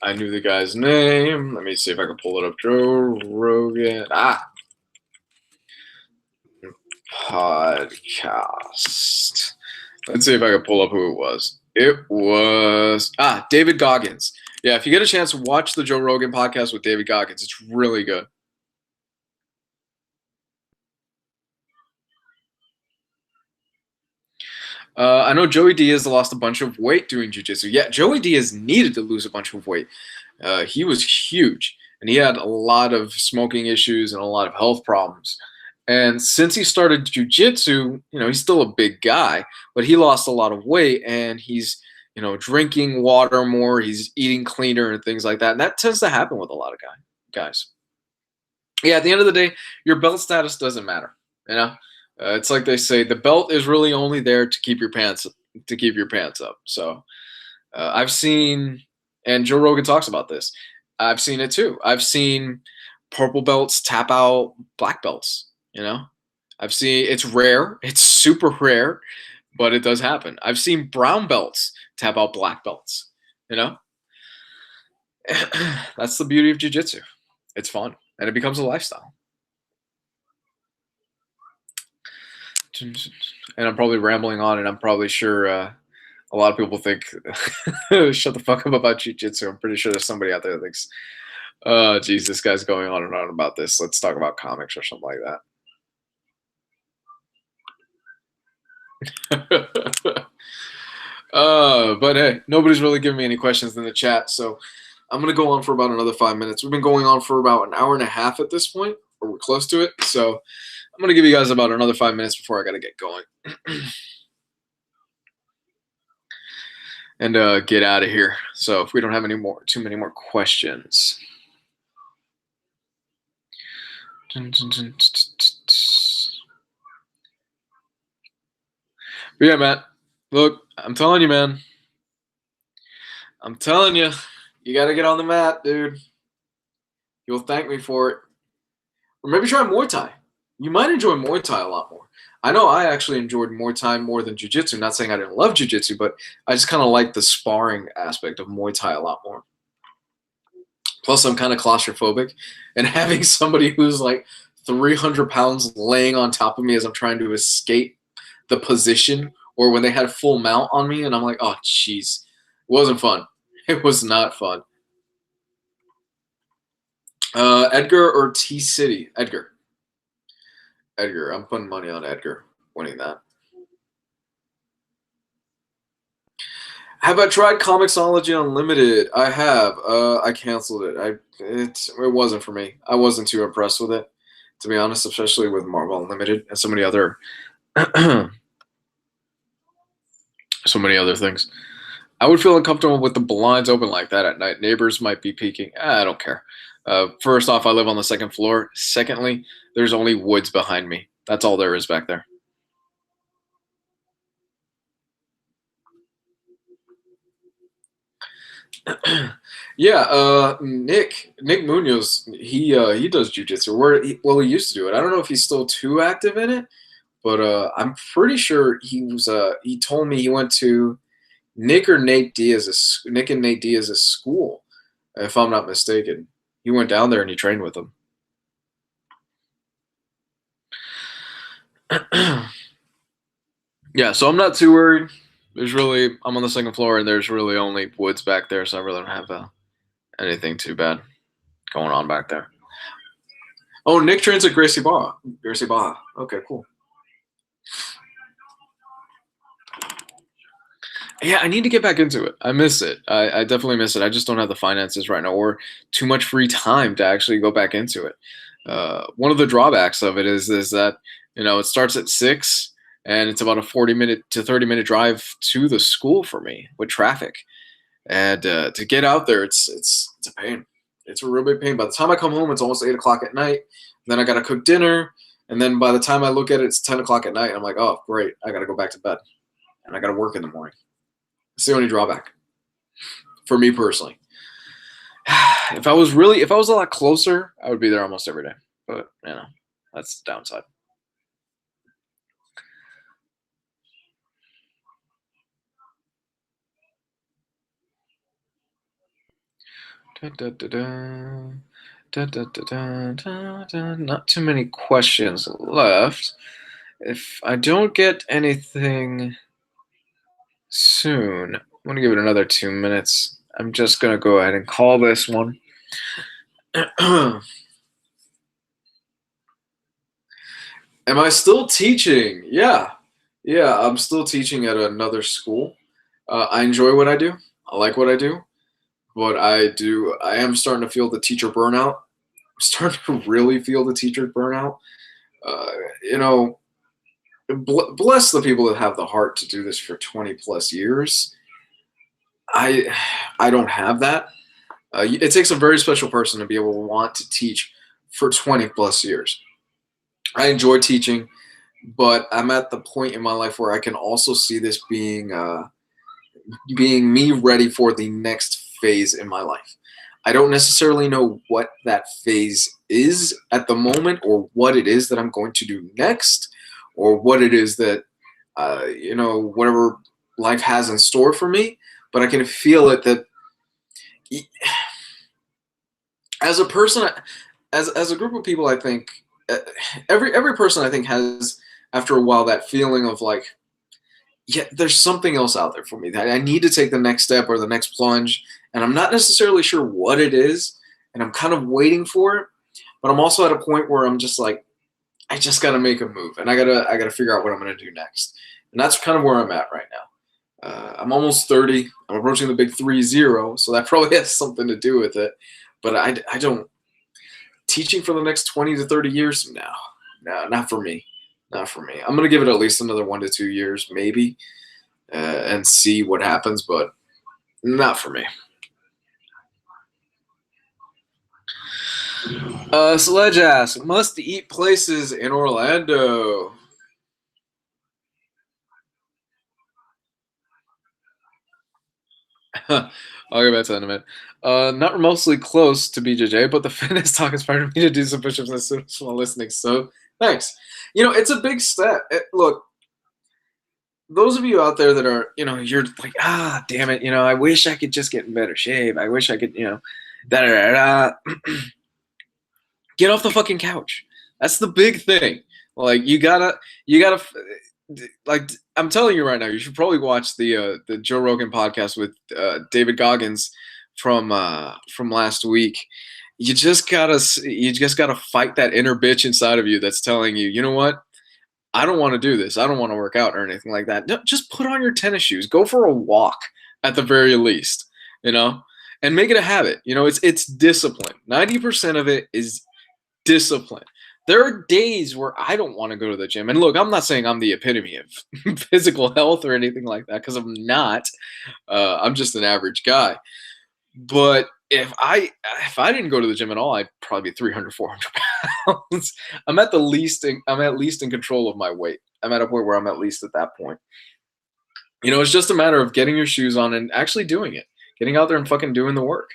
I knew the guy's name. Let me see if I can pull it up. Joe Rogan. Podcast. Let's see if I can pull up who it was. It was David Goggins. Yeah, if you get a chance, watch the Joe Rogan podcast with David Goggins. It's really good. I know Joey Diaz lost a bunch of weight doing jiu-jitsu. Yeah, Joey Diaz needed to lose a bunch of weight. He was huge, and he had a lot of smoking issues and a lot of health problems. And since he started jiu-jitsu, he's still a big guy, but he lost a lot of weight, and he's, drinking water more, he's eating cleaner and things like that. And that tends to happen with a lot of guys. Yeah, at the end of the day, your belt status doesn't matter. It's like they say, the belt is really only there to keep your pants up. So I've seen, and Joe Rogan talks about this. I've seen it too. I've seen purple belts tap out black belts. I've seen, it's rare. It's super rare, but it does happen. I've seen brown belts tap out black belts. That's the beauty of jiu-jitsu. It's fun, and it becomes a lifestyle. And I'm probably rambling on, and I'm probably sure a lot of people think, shut the fuck up about jiu-jitsu. I'm pretty sure there's somebody out there that thinks, oh, geez, this guy's going on and on about this. Let's talk about comics or something like that. But hey, nobody's really giving me any questions in the chat, so I'm going to go on for about another 5 minutes. We've been going on for about an hour and a half at this point, or we're close to it, so I'm going to give you guys about another 5 minutes before I got to get going. And get out of here. So if we don't have too many more questions. But yeah, Matt, look, I'm telling you, man. I'm telling you, you got to get on the mat, dude. You'll thank me for it. Or maybe try Muay Thai. You might enjoy Muay Thai a lot more. I know I actually enjoyed Muay Thai more than Jiu-Jitsu. Not saying I didn't love Jiu-Jitsu, but I just kind of like the sparring aspect of Muay Thai a lot more. Plus, I'm kind of claustrophobic, and having somebody who's like 300 pounds laying on top of me as I'm trying to escape the position, or when they had full mount on me, and I'm like, oh, jeez. It wasn't fun. It was not fun. Edgar or T-City? Edgar. I'm putting money on Edgar winning that. Have I tried Comixology Unlimited? I have. I canceled it. It wasn't for me. I wasn't too impressed with it, to be honest, especially with Marvel Unlimited and so many other things. I would feel uncomfortable with the blinds open like that at night. Neighbors might be peeking. I don't care. First off, I live on the second floor. Secondly, there's only woods behind me. That's all there is back there. Yeah, Nick Munoz, he does jujitsu. Well, he used to do it. I don't know if he's still too active in it, but I'm pretty sure he told me he went to Nick and Nate Diaz's school, if I'm not mistaken. He went down there and he trained with them. Yeah, so I'm not too worried. I'm on the second floor and there's really only woods back there, so I really don't have anything too bad going on back there. Oh, Nick trains at Gracie Barra. Gracie Barra. Okay, cool. Yeah, I need to get back into it. I miss it. I definitely miss it. I just don't have the finances right now or too much free time to actually go back into it. One of the drawbacks of it is that it starts at 6 and it's about a 40-minute to 30-minute drive to the school for me with traffic. And to get out there, it's a pain. It's a real big pain. By the time I come home, it's almost 8 o'clock at night. Then I got to cook dinner. And then by the time I look at it, it's 10 o'clock at night. And I'm like, oh, great. I got to go back to bed. And I got to work in the morning. It's the only drawback for me personally. If I was a lot closer, I would be there almost every day. But, that's the downside. Not too many questions left. If I don't get anything soon, I'm going to give it another 2 minutes. I'm just going to go ahead and call this one. Am I still teaching? Yeah, I'm still teaching at another school. I enjoy what I do. I like what I do. But I am starting to feel the teacher burnout. I'm starting to really feel the teacher burnout. Bless the people that have the heart to do this for 20 plus years. I don't have that. It takes a very special person to be able to want to teach for 20 plus years. I enjoy teaching, but I'm at the point in my life where I can also see this being me ready for the next phase in my life. I don't necessarily know what that phase is at the moment or what it is that I'm going to do next or what it is that, whatever life has in store for me. But I can feel it that as a person, as a group of people, I think every person I think has after a while that feeling of like, yeah, there's something else out there for me. I need to take the next step or the next plunge, and I'm not necessarily sure what it is, and I'm kind of waiting for it. But I'm also at a point where I'm just like, I just got to make a move, and I gotta figure out what I'm gonna do next, and that's kind of where I'm at right now. I'm almost 30. I'm approaching the big 30, so that probably has something to do with it. But I don't teaching for the next 20 to 30 years. No, not for me. Not for me. I'm gonna give it at least another 1 to 2 years, maybe, and see what happens. But not for me. Sledge asks, must eat places in Orlando. I'll get back to that in a minute. Not remotely close to BJJ, but the fitness talk inspired me to do some push-ups as soon as while listening. So thanks. It's a big step. Look, those of you out there that are, you're like, damn it, I wish I could just get in better shape. I wish I could, da da da. Get off the fucking couch. That's the big thing. Like you gotta, like I'm telling you right now, you should probably watch the Joe Rogan podcast with David Goggins from last week. You just gotta fight that inner bitch inside of you that's telling you, you know what? I don't want to do this. I don't want to work out or anything like that. No, just put on your tennis shoes. Go for a walk at the very least, and make it a habit. It's discipline. 90% of it is discipline. There are days where I don't want to go to the gym. And look, I'm not saying I'm the epitome of physical health or anything like that, because I'm not. I'm just an average guy. But if I didn't go to the gym at all, I'd probably be 300, 400 pounds. I'm at least in control of my weight. I'm at a point where I'm at least at that point. It's just a matter of getting your shoes on and actually doing it. getting out there and fucking doing the work.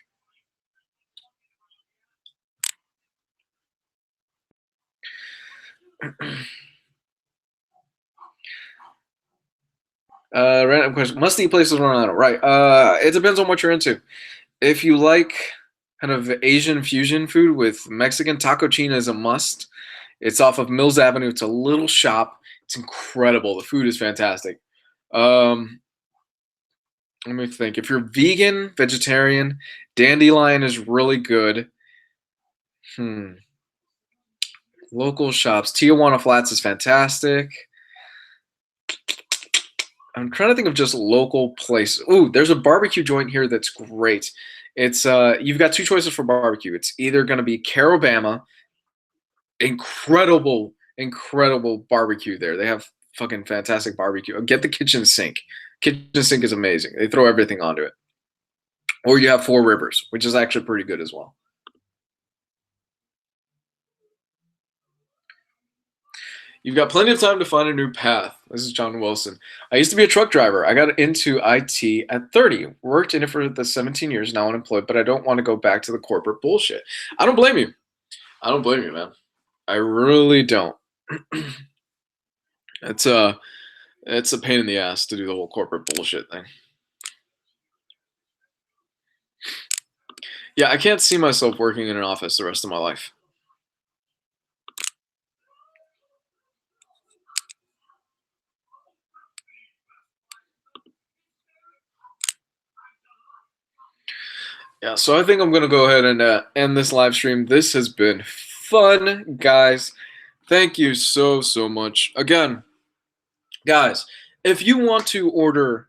Random question. Must-eat places run out. Right. It depends on what you're into. If you like kind of Asian fusion food with Mexican, Taco China is a must. It's off of Mills Avenue. It's a little shop. It's incredible. The food is fantastic. Let me think. If you're vegan, vegetarian, Dandelion is really good. Local shops. Tijuana Flats is fantastic. I'm trying to think of just local places. Ooh, there's a barbecue joint here that's great. It's you've got two choices for barbecue. It's either going to be Carobama, incredible barbecue there. They have fucking fantastic barbecue. Get the kitchen sink. Kitchen sink is amazing. They throw everything onto it. Or you have Four Rivers, which is actually pretty good as well. You've got plenty of time to find a new path. This is John Wilson. I used to be a truck driver. I got into IT at 30. Worked in it for the 17 years, now unemployed, but I don't want to go back to the corporate bullshit. I don't blame you. I don't blame you, man. I really don't. It's a pain in the ass to do the whole corporate bullshit thing. Yeah, I can't see myself working in an office the rest of my life. Yeah, so I think I'm going to go ahead and end this live stream. This has been fun, guys. Thank you so much. Again, guys, if you want to order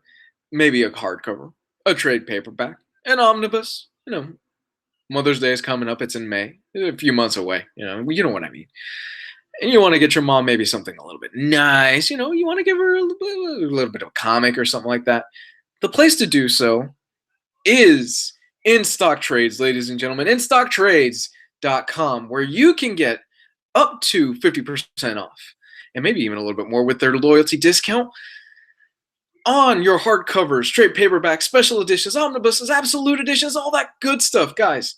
maybe a hardcover, a trade paperback, an omnibus, Mother's Day is coming up. It's in May, a few months away. You know what I mean. And you want to get your mom maybe something a little bit nice. You want to give her a little bit of a comic or something like that. The place to do so is In Stock Trades, ladies and gentlemen. InStockTrades.com, where you can get up to 50% off, and maybe even a little bit more with their loyalty discount on your hardcovers, trade paperbacks, special editions, omnibuses, absolute editions, all that good stuff. Guys,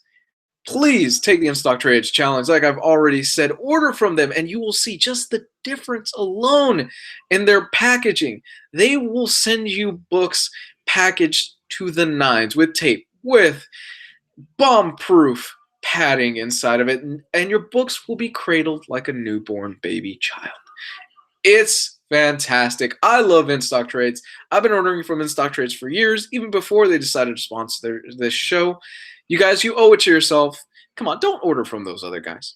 please take the In Stock Trades challenge. Like I've already said, order from them, and you will see just the difference alone in their packaging. They will send you books packaged to the nines with tape, with bomb-proof padding inside of it, and your books will be cradled like a newborn baby child. It's fantastic. I love In Stock Trades. I've been ordering from In Stock Trades for years, even before they decided to sponsor this show. You guys, you owe it to yourself. Come on, don't order from those other guys.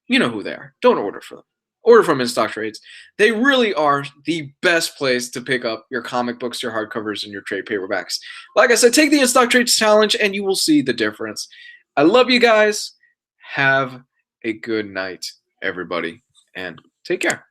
You know who they are. Don't order from them. Order from In Stock Trades. They really are the best place to pick up your comic books, your hardcovers, and your trade paperbacks. Like I said, take the In Stock Trades challenge, and you will see the difference. I love you guys. Have a good night, everybody, and take care.